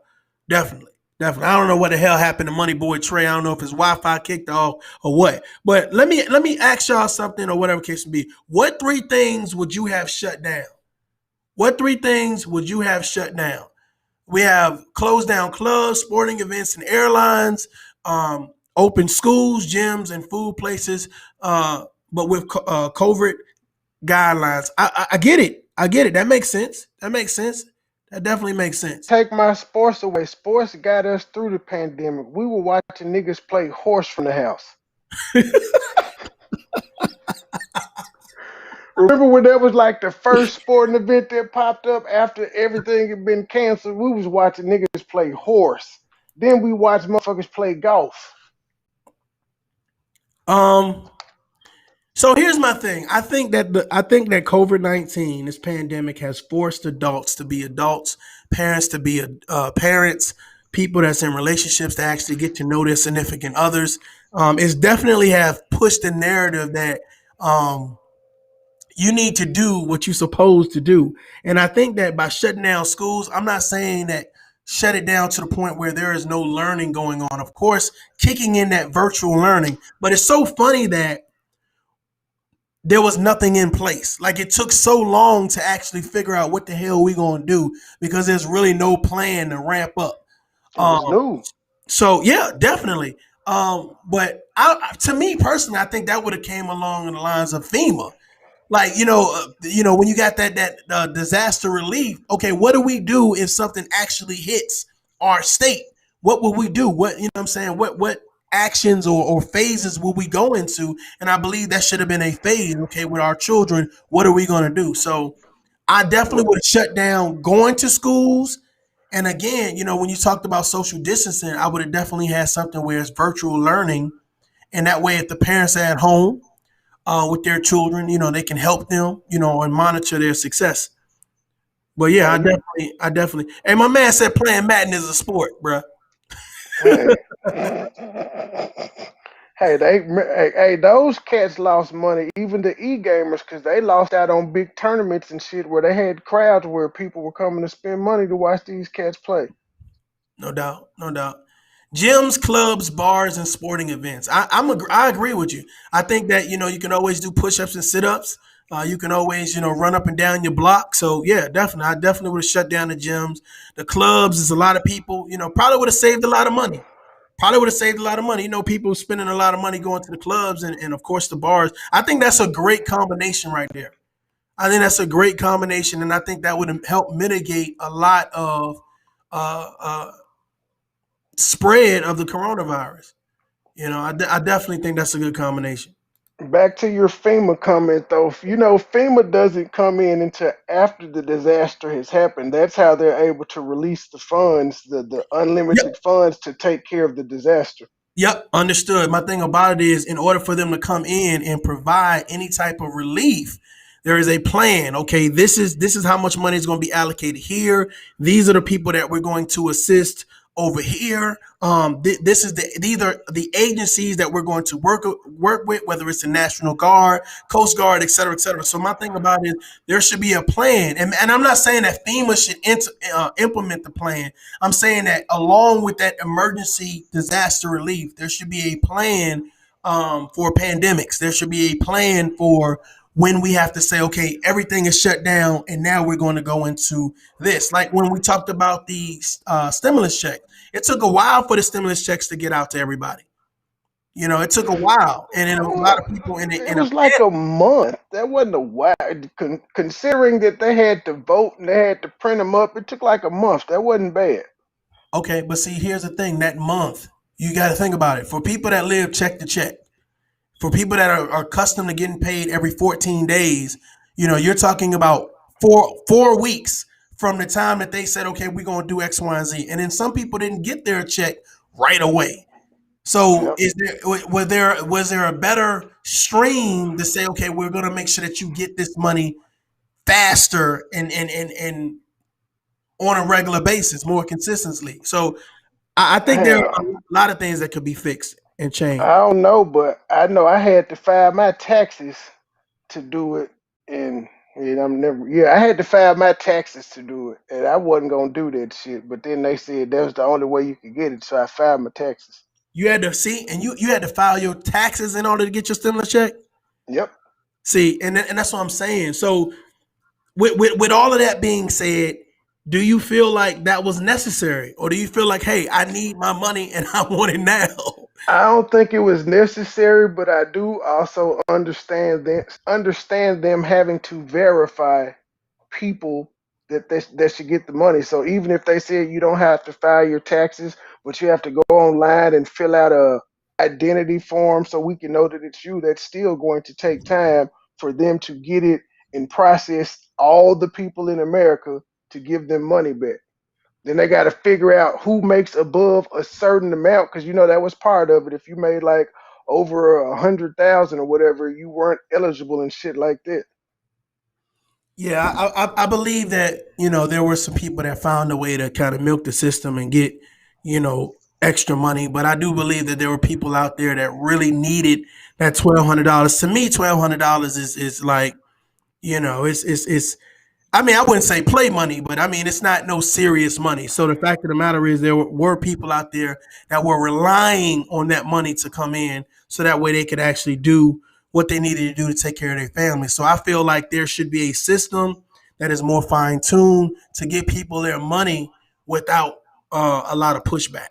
Definitely. I don't know what the hell happened to Money Boy Trey. I don't know if his Wi-Fi kicked off or what. But let me ask y'all something, or whatever case may be. What three things would you have shut down? What three things would you have shut down? We have closed down clubs, sporting events, and airlines, open schools, gyms, and food places, but with COVID guidelines. I get it. That makes sense. That definitely makes sense. Take my sports away. Sports got us through the pandemic. We were watching niggas play horse from the house. Remember when that was like the first sporting event that popped up after everything had been canceled? We was watching niggas play horse. Then we watched motherfuckers play golf. So here's my thing. I think that COVID-19, this pandemic, has forced adults to be adults, parents to be parents, people that's in relationships to actually get to know their significant others. It's definitely have pushed the narrative that you need to do what you're supposed to do. And I think that by shutting down schools, I'm not saying that shut it down to the point where there is no learning going on. Of course, kicking in that virtual learning. But it's so funny that there was nothing in place. Like, it took so long to actually figure out what the hell we gonna do, because there's really no plan to ramp up. So yeah, definitely. But to me personally, I think that would have came along in the lines of FEMA. Like, when you got that disaster relief, okay, what do we do if something actually hits our state? What will we do? What, you know what I'm saying? What actions or phases will we go into? And I believe that should have been a phase, okay, with our children. What are we going to do? So I definitely would have shut down going to schools. And again, when you talked about social distancing, I would have definitely had something where it's virtual learning. And that way, if the parents are at home, with their children, they can help them, and monitor their success. But yeah, I definitely. Hey, my man said playing Madden is a sport, bro. Hey, hey, those cats lost money, even the e-gamers, because they lost out on big tournaments and shit where they had crowds where people were coming to spend money to watch these cats play. No doubt, no doubt. Gyms, clubs, bars, and sporting events. I agree with you. I think that you can always do push-ups and sit-ups. You can always run up and down your block. So yeah, definitely, I definitely would have shut down the gyms. The clubs is a lot of people. Probably would have saved a lot of money. Probably would have saved a lot of money. People spending a lot of money going to the clubs and of course the bars. I think that's a great combination right there. I think that's a great combination, and I think that would help mitigate a lot of uh, uh, spread of the coronavirus. I definitely think that's a good combination. Back to your FEMA comment, though. FEMA doesn't come in until after the disaster has happened. That's how they're able to release the funds, the unlimited funds to take care of the disaster. Yep, understood. My thing about it is, in order for them to come in and provide any type of relief, there is a plan. Okay, this is how much money is going to be allocated here. These are the people that we're going to assist over here. These are the agencies that we're going to work with, whether it's the National Guard, Coast Guard, et cetera, et cetera. So my thing about it is there should be a plan, and I'm not saying that FEMA should implement the plan. I'm saying that along with that emergency disaster relief, there should be a plan for pandemics. There should be a plan for when we have to say, okay, everything is shut down, and now we're going to go into this. Like when we talked about the stimulus check, it took a while for the stimulus checks to get out to everybody. It took a while, and then a lot of people It was like a month. That wasn't a while. Considering that they had to vote and they had to print them up, it took like a month. That wasn't bad. Okay, but see, here's the thing: that month, you got to think about it. For people that live check to check, for people that are accustomed to getting paid every 14 days, you're talking about four weeks from the time that they said, okay, we're going to do X, Y, and Z. And then some people didn't get their check right away. So was there a better stream to say, okay, we're going to make sure that you get this money faster and on a regular basis, more consistently? So I think there are a lot of things that could be fixed and changed. I don't know, but I know I had to file my taxes to do it, and I had to file my taxes to do it, and I wasn't gonna do that shit. But then they said that was the only way you could get it, so I filed my taxes. You had to see, and you had to file your taxes in order to get your stimulus check. Yep. See, and that's what I'm saying. So, with all of that being said, do you feel like that was necessary, or do you feel like, hey, I need my money and I want it now? I don't think it was necessary, but I do also understand them having to verify people that should get the money. So even if they said you don't have to file your taxes, but you have to go online and fill out a identity form so we can know that it's you, that's still going to take time for them to get it and process all the people in America to give them money back. Then they got to figure out who makes above a certain amount, because that was part of it. If you made like over 100,000 or whatever, you weren't eligible and shit like that. Yeah, I believe that there were some people that found a way to kind of milk the system and get extra money, but I do believe that there were people out there that really needed that $1,200. To me, $1,200 is like it's I mean, I wouldn't say play money, but I mean, it's not no serious money. So the fact of the matter is there were people out there that were relying on that money to come in so that way they could actually do what they needed to do to take care of their family. So I feel like there should be a system that is more fine tuned to get people their money without a lot of pushback.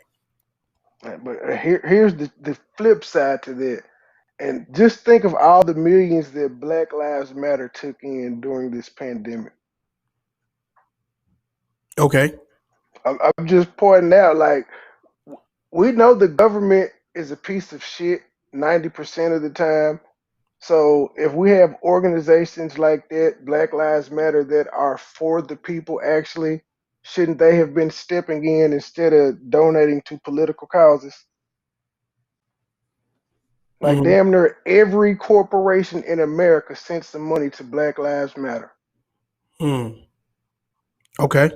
But here's the flip side to that. And just think of all the millions that Black Lives Matter took in during this pandemic. Okay. I'm just pointing out, like, we know the government is a piece of shit 90% of the time. So if we have organizations like that, Black Lives Matter, that are for the people, actually, shouldn't they have been stepping in instead of donating to political causes? Like, Hmm. damn near every corporation in America sent some money to Black Lives Matter. Hmm. Okay.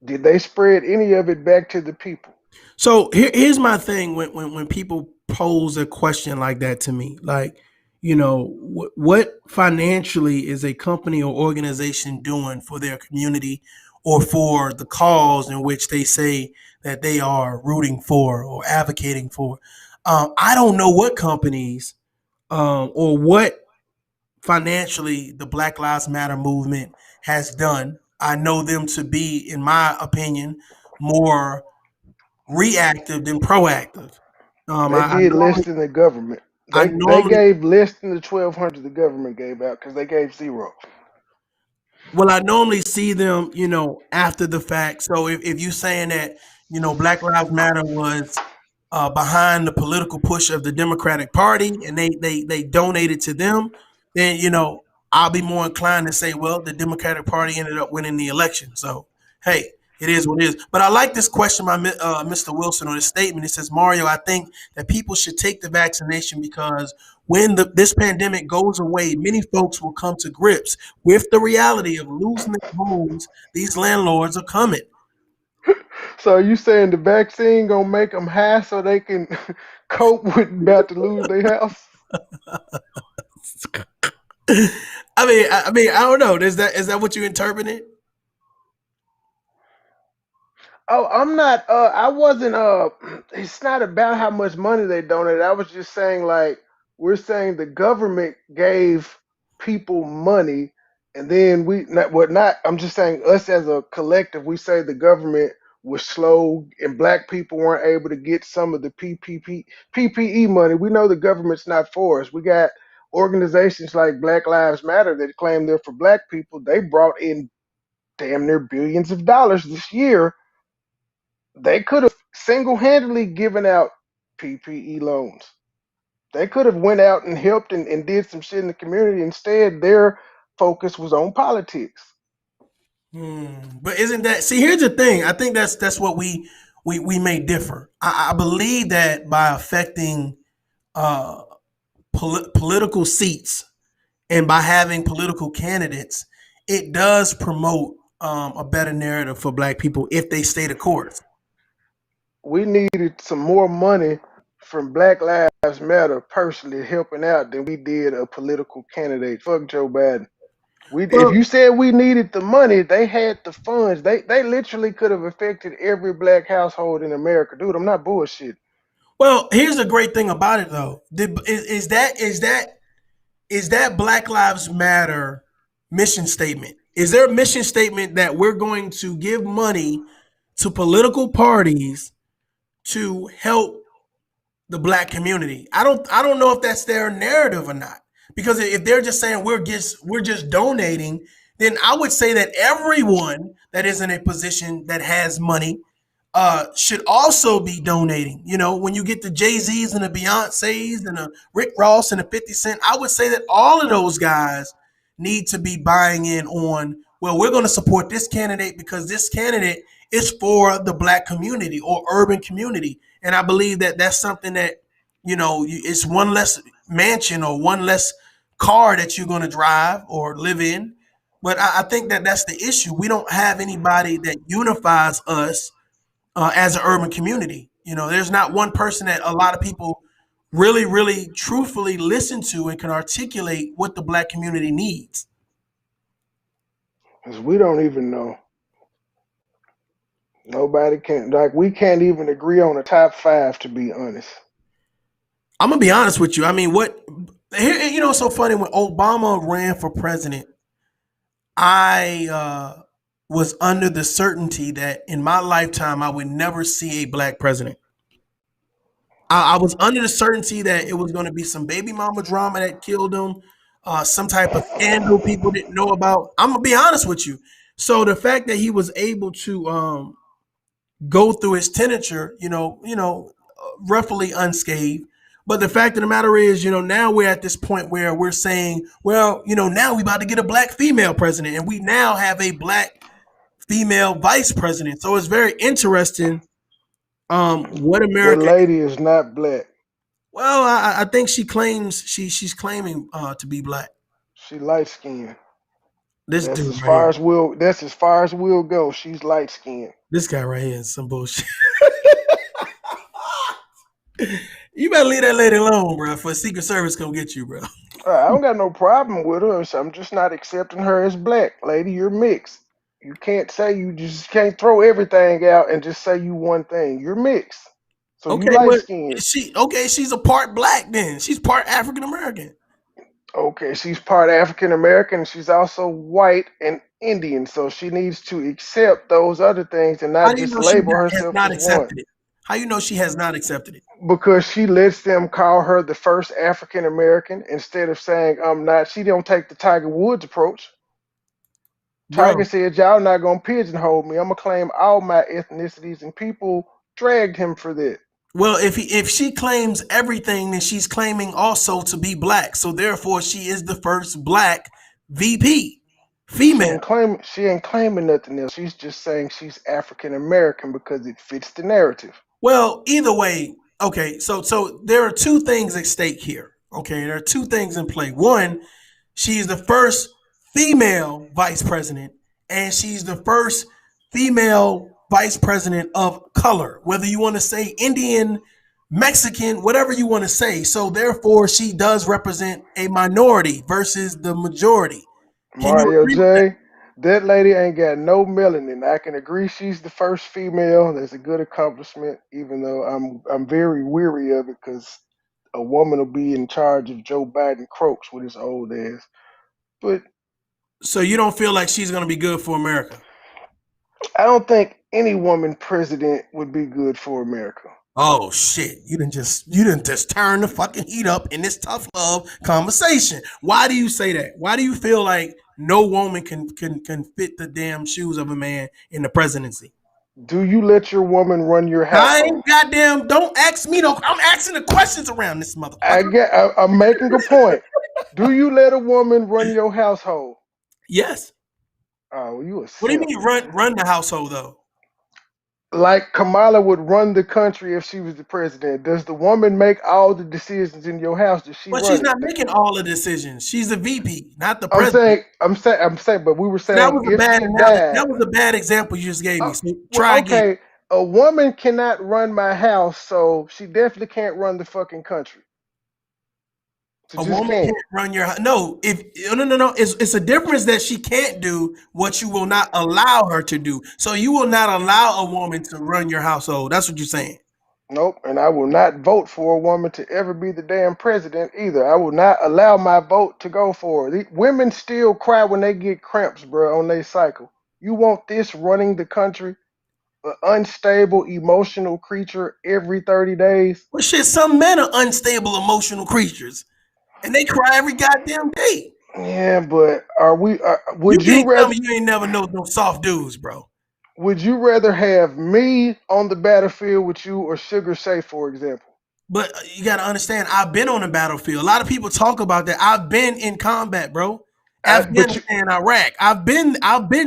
Did they spread any of it back to the people? So here's my thing when people pose a question like that to me, like, what financially is a company or organization doing for their community or for the cause in which they say that they are rooting for or advocating for? I don't know what companies or what financially the Black Lives Matter movement has done. I know them to be, in my opinion, more reactive than proactive. They I did less normally, than the government. I They normally, gave less than the 1,200 the government gave out because they gave zero. well, I normally see them, after the fact. So if you saying that, Black Lives Matter was behind the political push of the Democratic Party and they donated to them, then I'll be more inclined to say, well, the Democratic Party ended up winning the election. So hey, it is what it is. But I like this question by Mr. Wilson, or this statement. It says, Mario, I think that people should take the vaccination because when this pandemic goes away, many folks will come to grips with the reality of losing their homes. These landlords are coming. So you saying the vaccine gonna make them high so they can cope with about to lose their house? I don't know. Is that what you interpreted? Oh, I'm not. I wasn't. It's not about how much money they donated. I was just saying, like, we're saying the government gave people money, and then we not. What not? I'm just saying, us as a collective, we say the government was slow, and black people weren't able to get some of the PPE money. We know the government's not for us. We got organizations like Black Lives Matter that claim they're for black people. They brought in damn near billions of dollars this year. They could have single-handedly given out PPE loans. They could have went out and helped and did some shit in the community. Instead, their focus was on politics. But isn't that? See, here's the thing. I think that's what we may differ. I believe that by affecting uh, political seats and by having political candidates, it does promote a better narrative for Black people if they stay the course. We needed some more money from Black Lives Matter personally helping out than we did a political candidate. Fuck Joe Biden. If Well, you said we needed the money, they had the funds. They literally could have affected every black household in America. Dude, I'm not bullshit. well, here's the great thing about it, though. Is that Black Lives Matter mission statement? Is there a mission statement that we're going to give money to political parties to help the Black community? I don't know if that's their narrative or not. Because if they're just saying we're just donating, then I would say that everyone that is in a position that has money should also be donating. When you get the Jay-Z's and the Beyonce's and the Rick Ross and the 50 Cent, I would say that all of those guys need to be buying in on, well, we're going to support this candidate because this candidate is for the Black community or urban community. And I believe that that's something that, it's one less mansion or one less car that you're going to drive or live in. But I think that that's the issue. We don't have anybody that unifies us as an urban community. There's not one person that a lot of people really, really, truthfully listen to and can articulate what the Black community needs. Because we don't even know. Nobody can, like, we can't even agree on a top five, to be honest. I'm gonna be honest with you. I mean, it's so funny when Obama ran for president. I was under the certainty that in my lifetime I would never see a Black president. I was under the certainty that it was going to be some baby mama drama that killed him, some type of scandal people didn't know about. I'm gonna be honest with you. So the fact that he was able to go through his tenure, roughly unscathed. But the fact of the matter is, now we're at this point where we're saying, well, now we about to get a black female president, and we now have a black female vice president. So it's very interesting. What The America? lady is not black. Well, I think she claims she's claiming to be black. She light skinned. This That's dude as right far here, as we'll. That's as far as we'll go. She's light skinned. this guy right here is some bullshit. You better leave that lady alone, bro. For Secret Service come get you, bro. I don't got no problem with her. So I'm just not accepting her as black, lady. You're mixed. You can't say you just can't throw everything out and just say you one thing. You're mixed. So you Okay, light but skinned. she's a part black then. She's part African American. Okay, she's part African American. She's also white and Indian. So she needs to accept those other things and How not do you just know she label has herself not as one. accepted it? How you know she has not accepted it? Because she lets them call her the first African American instead of saying I'm not. She don't take the Tiger Woods approach. Tiger Bro, said, y'all not gonna pigeonhole me. I'm gonna claim all my ethnicities, and people dragged him for that. well, if she claims everything, then she's claiming also to be black. So therefore, she is the first black VP female. She ain't claiming nothing else. She's just saying she's African American because it fits the narrative. Well, either way, okay. So there are two things at stake here. Okay, there are two things in play. One, she's the first female vice president, and she's the first female vice president of color, whether you want to say Indian, Mexican, whatever you want to say. So therefore, she does represent a minority versus the majority. Can you Mario agree with that? J, that lady ain't got no melanin. I can agree she's the first female. That's a good accomplishment, even though I'm very weary of it because a woman will be in charge of Joe Biden croaks with his old ass. But So you don't feel like she's going to be good for America? I don't think any woman president would be good for America. Oh shit! You didn't just turn the fucking heat up in this tough love conversation. Why do you say that? Why do you feel like no woman can fit the damn shoes of a man in the presidency? Do you let your woman run your I household? ain't goddamn. Don't ask me. No, I'm asking the questions around this motherfucker. I'm making a point. Do you let a woman run your household? Yes. Oh, you a What do you simp. mean run the household though? Like Kamala would run the country if she was the president. Does the woman make all the decisions in your house? Does she But she's run it? not making all the decisions. She's the VP, not the president. I'm saying, but we were So that saying was a if bad she analogy. died. That was a bad example you just gave me. So Well, try again. okay, a woman cannot run my house, so she definitely can't run the fucking country. She A just woman can't. can't run your house. No, no. It's a difference that she can't do what you will not allow her to do. So you will not allow a woman to run your household. That's what you're saying. Nope, and I will not vote for a woman to ever be the damn president either. I will not allow my vote to go for her. Women still cry when they get cramps, bro, on their cycle. You want this running the country? An unstable, emotional creature every 30 days? Well, shit, some men are unstable, emotional creatures, and they cry every goddamn day. Yeah, but You would you can't tell rather? me you ain't never know no soft dudes, bro. Would you rather have me on the battlefield with you or Sugar Shay, for example? But you got to understand, I've been on the battlefield. A lot of people talk about that. I've been in combat, bro. But you Afghanistan, Iraq. I've been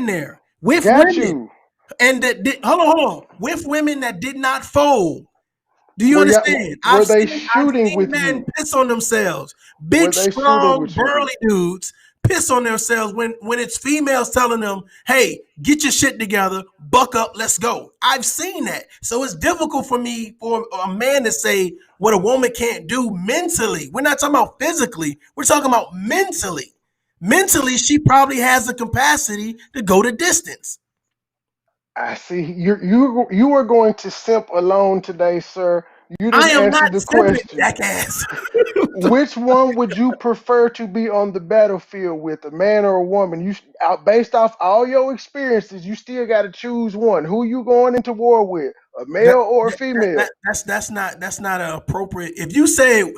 there with got women, you. and hold on, with women that did not fold. Do you understand? Were they I've shooting seen with men you? piss on themselves. Were Big, they shooting strong, with you? burly dudes piss on themselves when it's females telling them, "Hey, get your shit together, buck up, let's go." I've seen that, so it's difficult for me for a man to say what a woman can't do mentally. We're not talking about physically. We're talking about mentally. Mentally, she probably has the capacity to go the distance. I see. You are going to simp alone today, sir, You I didn't am answer not the feminine, question. jackass. Which one would you prefer to be on the battlefield with, a man or a woman? Based off all your experiences, you still got to choose one. Who you going into war with, a male That, or a female? that's not an appropriate. If you say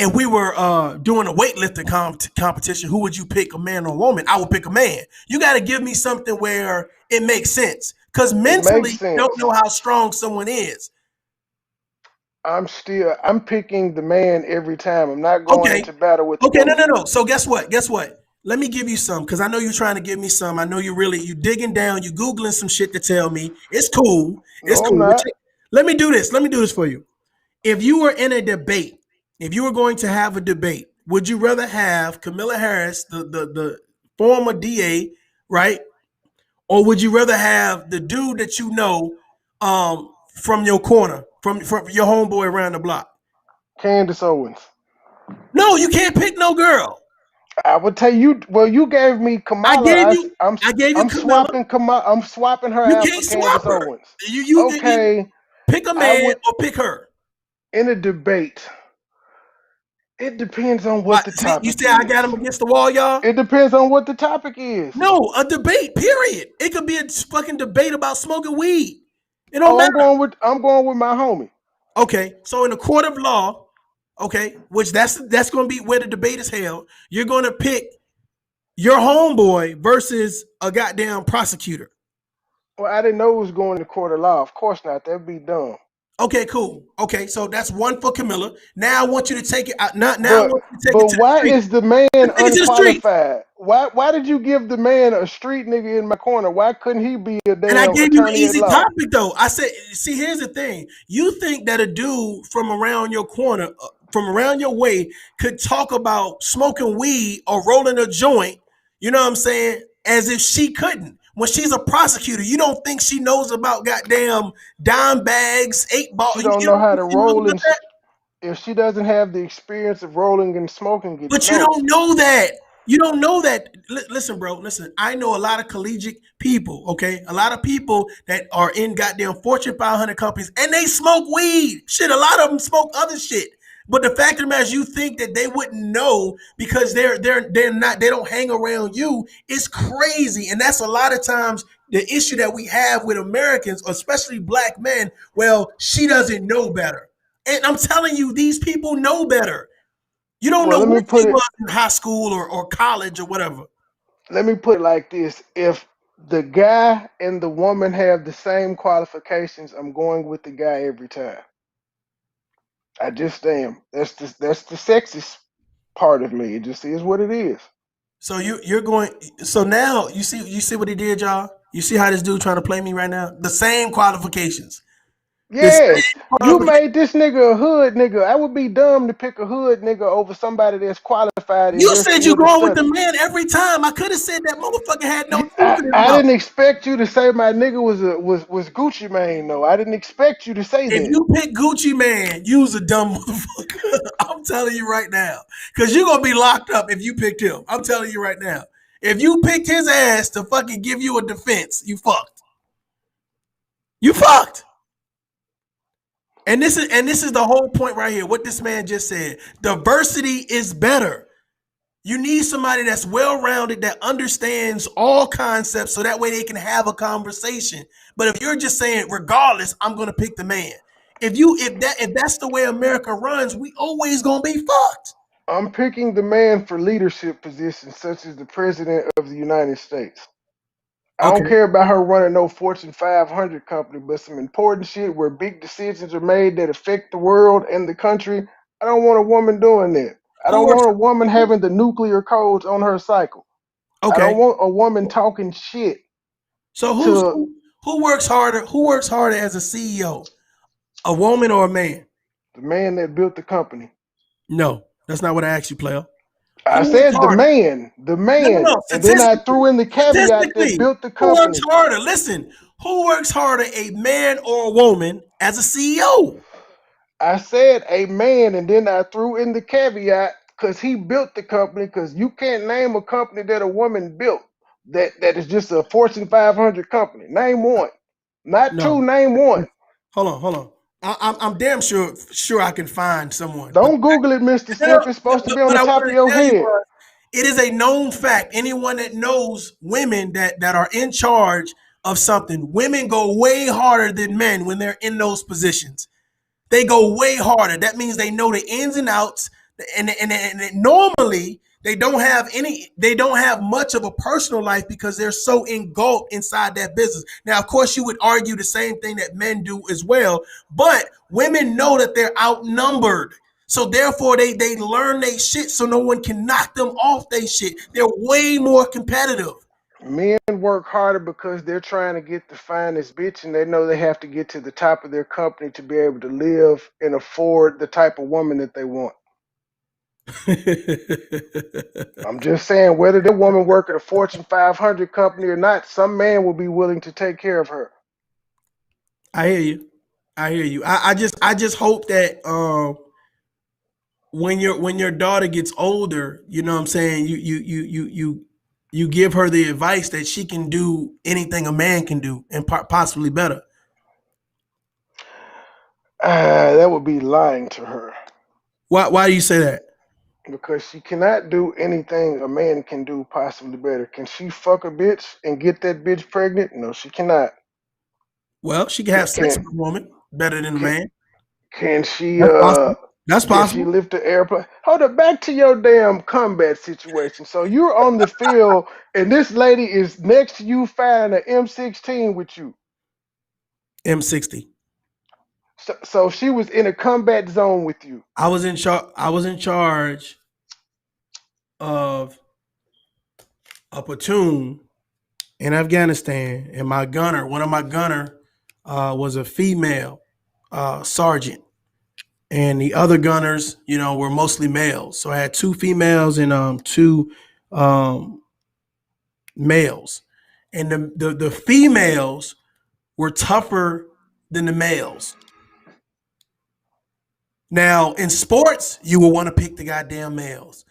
if we were doing a weightlifting competition, who would you pick, a man or a woman? I would pick a man. You got to give me something where it makes sense, because It makes mentally you don't sense. know how strong someone is. I'm picking the man every time. I'm not going Okay, into battle with the okay, no, woman. no, no. So guess what? Guess what? Let me give you some, because I know you're trying to give me some. I know you digging down, you googling some shit to tell me. It's cool. It's No, I'm cool. not. Let me do this. Let me do this for you. If you were in a debate, if you were going to have a debate, would you rather have Kamala Harris, the former DA, right? Or would you rather have the dude that you know from your corner, from your homeboy around the block? Candace Owens. No, you can't pick no girl. I would tell you. Well, you gave me I Kamala. gave you I gave you I'm Camilla. swapping Kamala. I'm swapping her You out for can't swap Candace her. Owens. You Okay, pick a I man would or pick her. in a debate. It depends on what What? the See, you topic say I got is. him against the wall, y'all. It depends on what the topic is. No, a debate. Period. It could be a fucking debate about smoking weed. It don't Oh, matter. I'm going with my homie. Okay, so in a court of law, okay, which that's going to be where the debate is held. You're going to pick your homeboy versus a goddamn prosecutor. Well, I didn't know it was going to court of law. Of course not. That'd be dumb. Okay, cool. Okay, so that's one for Camilla. Now I want you to take it out. Now I But want you to take it to the why street. is the man Let's take it to the street. unqualified? Why did you give the man a street nigga in my corner? Why couldn't he be a And I damn gave you an attorney at easy law? topic though. I said, see, here's the thing. You think that a dude from around your corner, from around your way, could talk about smoking weed or rolling a joint, you know what I'm saying, as if she couldn't. When she's a prosecutor, you don't think she knows about goddamn dime bags, 8 ball. She You don't know don't how think to she knows roll, about and that? if she doesn't have the experience of rolling and smoking it, But you no. don't know that. You don't know that. Listen, bro. Listen. I know a lot of collegiate people. Okay, a lot of people that are in goddamn Fortune 500 companies, and they smoke weed. Shit, a lot of them smoke other shit. But the fact of the matter is, you think that they wouldn't know because they're not, they don't hang around you. It's crazy, and that's a lot of times the issue that we have with Americans, especially black men. Well, she doesn't know better, and I'm telling you, these people know better. You don't Well, know let me what put she it was in high school or college or whatever. like this. If the guy and the woman have the same qualifications, I'm going with the guy every time. I just am. That's the sexist part of me. It just is what it is. So you're going. So now you see what he did, y'all. You see how this dude trying to play me right now? The same qualifications. The Yes, same you qualifications. made this nigga a hood nigga. I would be dumb to pick a hood nigga over somebody that's qualified in You your said you field of going with the study. man every time. I could have said that motherfucker had no teeth I, in his I mouth. didn't expect you to say my nigga was Gucci Mane though. I didn't expect you to say If that. you pick Gucci Man, you's a dumb motherfucker. I'm telling you right now, because you're gonna be locked up if you picked him. I'm telling you right now. If you picked his ass to fucking give you a defense, you fucked. You fucked. And this is the whole point right here. What this man just said. Diversity is better. You need somebody that's well-rounded, that understands all concepts, so that way they can have a conversation. But if you're just saying, regardless, I'm gonna pick the man. If that's the way America runs, we always gonna be fucked. I'm picking the man for leadership positions such as the president of the United States. I don't Okay. care about her running no Fortune 500 company, but some important shit where big decisions are made that affect the world and the country. I don't want a woman doing that. I Who don't works? want a woman having the nuclear codes on her cycle. I don't Okay. want a woman talking shit So to who works harder? Who works harder as a CEO? A woman or a man? the man that built the company. No, that's not what I asked you, player. I Who works said harder? the No, no, man, no. and then I threw in the caveat that Statistically, built the who works company. harder? Listen, who works harder, a man or a woman, as a CEO? I said a man, and then I threw in the caveat because he built the company. Because you can't name a company that a woman built that is just a Fortune 500 company. Name one, not No, two. Name one. Hold on. I'm damn sure I can find someone. Don't Google it, Mr. Simp. It's supposed to be on What the I top of want to your tell you head. was, it is a known fact. Anyone that knows women that are in charge of something, women go way harder than men when they're in those positions. They go way harder. That means they know the ins and outs, and normally they don't have much of a personal life because they're so engulfed inside that business. Now, of course, you would argue the same thing that men do as well, but women know that they're outnumbered. So therefore, they learn they shit so no one can knock them off they shit. They're way more competitive. Men work harder because they're trying to get the finest bitch, and they know they have to get to the top of their company to be able to live and afford the type of woman that they want. I'm just saying, whether the woman work at a Fortune 500 company or not, some man will be willing to take care of her. I hear you. I just hope that when your daughter gets older, you know what I'm saying, you give her the advice that she can do anything a man can do and possibly better. That would be lying to her. Why do you say that? Because she cannot do anything a man can do possibly better. Can she fuck a bitch and get that bitch pregnant? No, she cannot. Well, she can Can have sex with a woman better than a can, man. can she That's possible. That's can she possible. lift the airplane? Hold up, back to your damn combat situation. So you're on the field and this lady is next to you firing an M16 with you. M60. So she was in a combat zone with you. I was in charge of a platoon in Afghanistan, and one of my gunner, was a female sergeant, and the other gunners, were mostly males. So I had two females and two males, and the females were tougher than the males. Now, in sports, you will want to pick the goddamn males.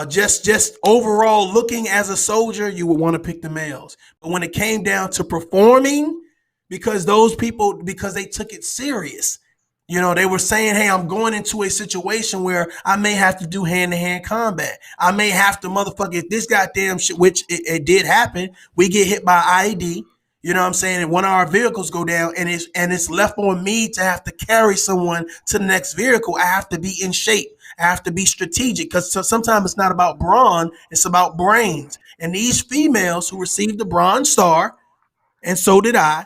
Just overall looking as a soldier, you would want to pick the males. But when it came down to performing, because they took it serious, they were saying, hey, I'm going into a situation where I may have to do hand-to-hand combat. I may have to if this goddamn shit, which it did happen, we get hit by IED. You know what I'm saying? And one of our vehicles go down, and it's left on me to have to carry someone to the next vehicle. I have to be in shape. I have to be strategic, because sometimes it's not about brawn, it's about brains. And these females who received the Bronze Star, and so did I,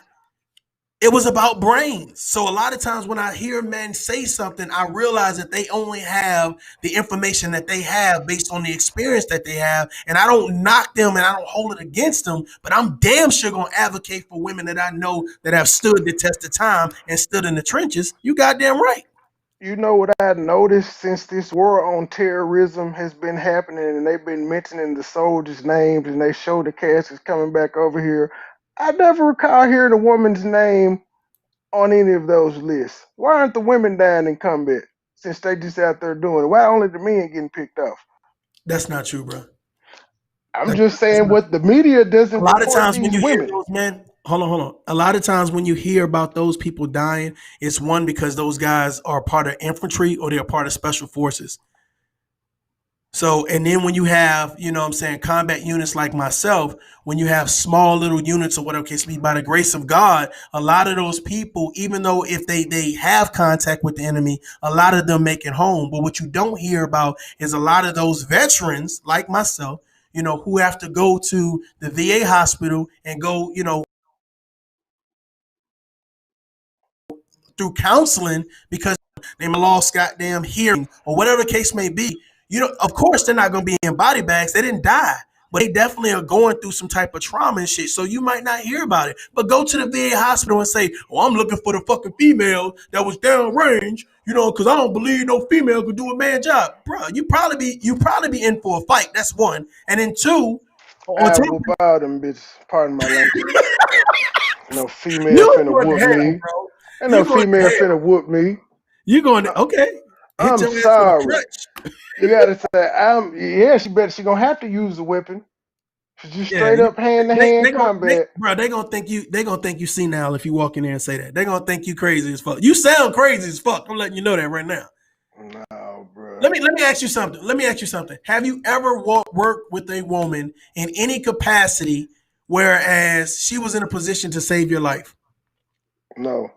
it was about brains. So a lot of times when I hear men say something, I realize that they only have the information that they have based on the experience that they have. And I don't knock them and I don't hold it against them, but I'm damn sure going to advocate for women that I know that have stood the test of time and stood in the trenches. You goddamn right. You know what I noticed since this war on terrorism has been happening and they've been mentioning the soldiers' names and they show the caskets coming back over here? I never recall hearing a woman's name on any of those lists. Why aren't the women dying in combat since they just out there doing it? Why only the men getting picked off? That's not true, bro. I'm just saying what the media doesn't A lot of report times when these you hear women. those men, hold on. A lot of times when you hear about those people dying, it's one, because those guys are part of infantry or they're part of special forces. So, and then when you have, combat units like myself, when you have small little units or whatever case be, by the grace of God, a lot of those people, even though if they have contact with the enemy, a lot of them make it home. But what you don't hear about is a lot of those veterans like myself, who have to go to the VA hospital and go, through counseling because they lost goddamn hearing or whatever the case may be. Of course, they're not going to be in body bags. They didn't die, but they definitely are going through some type of trauma and shit. So you might not hear about it, but go to the VA hospital and say, "Oh, I'm looking for the fucking female that was downrange," because I don't believe no female could do a man job, bro. You probably be in for a fight. That's one, and then two. I whoop out them bitches. Pardon my language. No female you finna going whoop to hell, me. bro. Ain't no female finna whoop me. You going to, okay? Hit I'm your ass with a sorry. crutch. You gotta say, yeah, she gonna have to use the weapon. Just Yeah, straight up hand to hand combat. they gonna think you senile if you walk in there and say that. They gonna think you crazy as fuck. You sound crazy as fuck. I'm letting you know that right now. No, bro. Let me ask you something. Have you ever worked with a woman in any capacity, whereas she was in a position to save your life? No.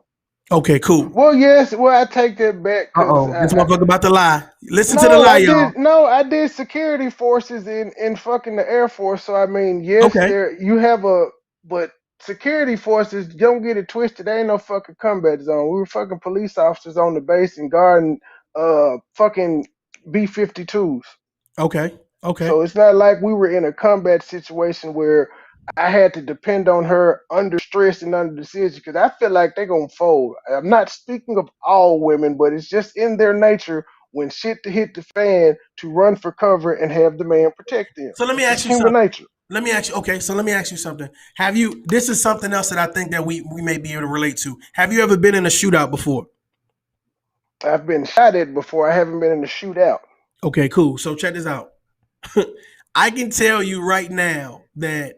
Okay, cool. Well, yes. Well, I take that back because This motherfucker about to lie. Listen to the no, lie, I y'all. did. No, I did security forces in fucking the Air Force. So I mean, yes, Okay. there you have but security forces, don't get it twisted. They ain't no fucking combat zone. We were fucking police officers on the base and guarding fucking B-52s. Okay. Okay. So it's not like we were in a combat situation where I had to depend on her under stress and under decision because I feel like they're gonna fold. I'm not speaking of all women, but it's just in their nature when shit to hit the fan to run for cover and have the man protect them. So let me It's ask just you human something. nature. Let me ask you. Okay, so let me ask you something. This is something else that I think that we may be able to relate to. Have you ever been in a shootout before? I've been shot at before. I haven't been in a shootout. Okay, cool. So check this out. I can tell you right now that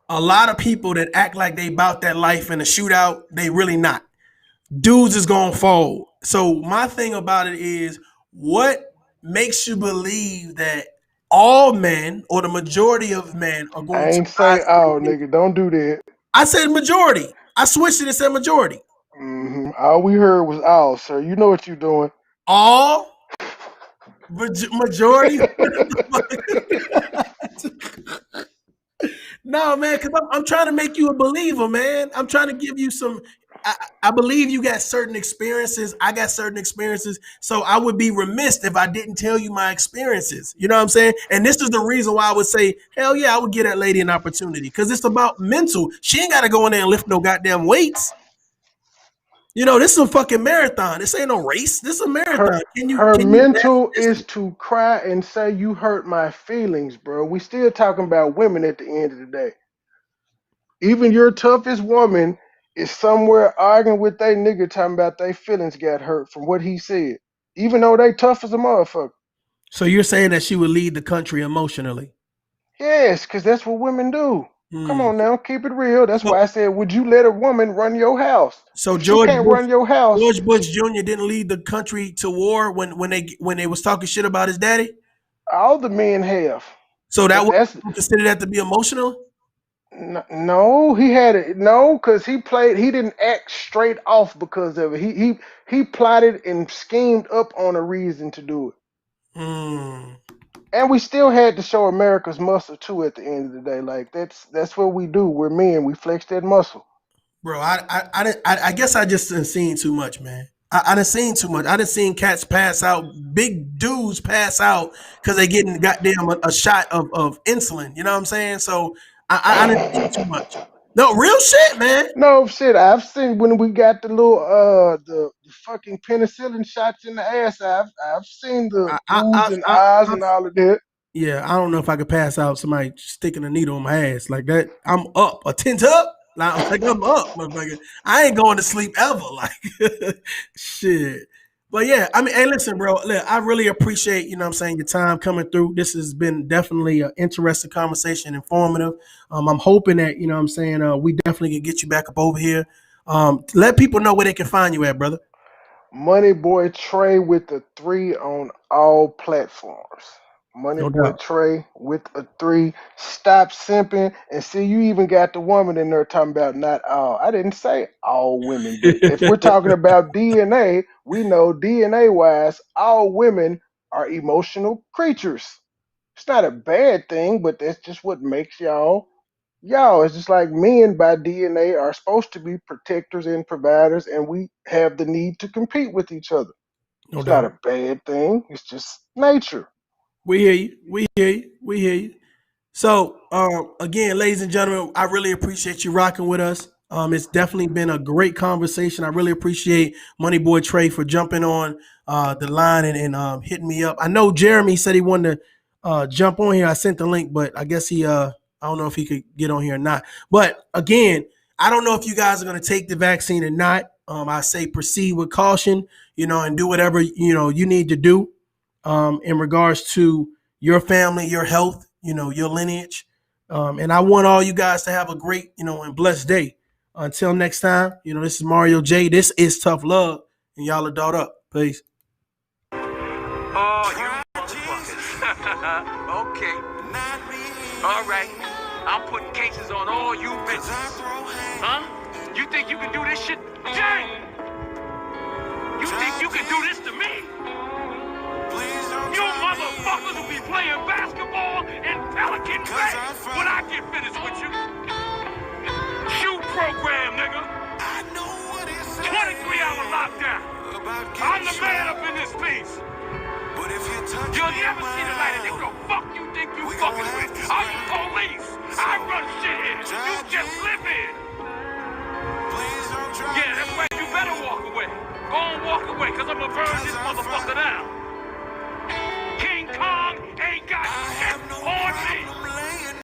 a lot of people that act like they about that life in a shootout, they really not. Dudes is gonna fold. So my thing about it is, what makes you believe that all men or the majority of men are I going to ain't say, rise to oh, the nigga, don't do that. I said majority. I switched it and said majority. All we heard was all, sir. You know what you're doing. All majority. No, man, because I'm trying to make you a believer, man. I'm trying to give you some. I believe you got certain experiences. I got certain experiences. So I would be remiss if I didn't tell you my experiences. You know what I'm saying? And this is the reason why I would say, hell yeah, I would give that lady an opportunity because it's about mental. She ain't got to go in there and lift no goddamn weights. You know, this is a fucking marathon. This ain't no race. This is a marathon. Her Can you master mental this? is to cry and say you hurt my feelings, bro. We still talking about women at the end of the day. Even your toughest woman is somewhere arguing with they nigga talking about they feelings got hurt from what he said. Even though they tough as a motherfucker. So you're saying that she would lead the country emotionally? Yes, because that's what women do. Come Hmm. on now, keep it real. That's So, why I said, would you let a woman run your house? so If she can't run your house, George Bush Jr. didn't lead the country to war when they was talking shit about his daddy. all the men have. So that But would that's consider that to be emotional. no, he had it. No, because he played. He didn't act straight off because of it. He plotted and schemed up on a reason to do it. Hmm. And we still had to show America's muscle too. At the end of the day, like that's what we do. We're men. We flex that muscle. Bro, I guess I just done seen too much, man. I done seen too much. I done seen cats pass out, big dudes pass out because they getting goddamn a shot of insulin. You know what I'm saying? So I done seen too much. No, real shit, man. No shit. I've seen when we got the little the fucking penicillin shots in the ass. I've seen the oohs and ahs I and all of that. Yeah, I don't know if I could pass out somebody sticking a needle in my ass like that. I'm up, a tent up, like I'm up, motherfucker. I ain't going to sleep ever, like shit. But yeah, I mean, hey, listen, bro. Look, I really appreciate your time coming through. This has been definitely an interesting conversation, informative. I'm hoping that we definitely can get you back up over here. Let people know where they can find you at, brother. Money Boy Trey with a 3 on all platforms. Money No Boy doubt. Trey with a 3. Stop simping. And see, you even got the woman in there talking about not all. I didn't say all women, but if we're talking about DNA, we know DNA wise, all women are emotional creatures. It's not a bad thing, but that's just what makes y'all. It's just like men by DNA are supposed to be protectors and providers, and we have the need to compete with each other. No It's not doubt. a bad thing. It's just nature. We hear you. We hear you. We hear you. So, again, ladies and gentlemen, I really appreciate you rocking with us. It's definitely been a great conversation. I really appreciate Money Boy Trey for jumping on the line and hitting me up. I know Jeremy said he wanted to jump on here. I sent the link, but I guess I don't know if he could get on here or not. But again, I don't know if you guys are going to take the vaccine or not. I say proceed with caution, and do whatever you need to do in regards to your family, your health, your lineage. And I want all you guys to have a great, and blessed day. Until next time, this is Mario J. This is Tough Love, and y'all adult up. Peace. Oh, you motherfuckers. Okay. All right. I'm putting cases on all you bitches. Huh? You think you can do this shit? Jay! You think you can do this to me? You motherfuckers will be playing basketball in Pelican Bay when I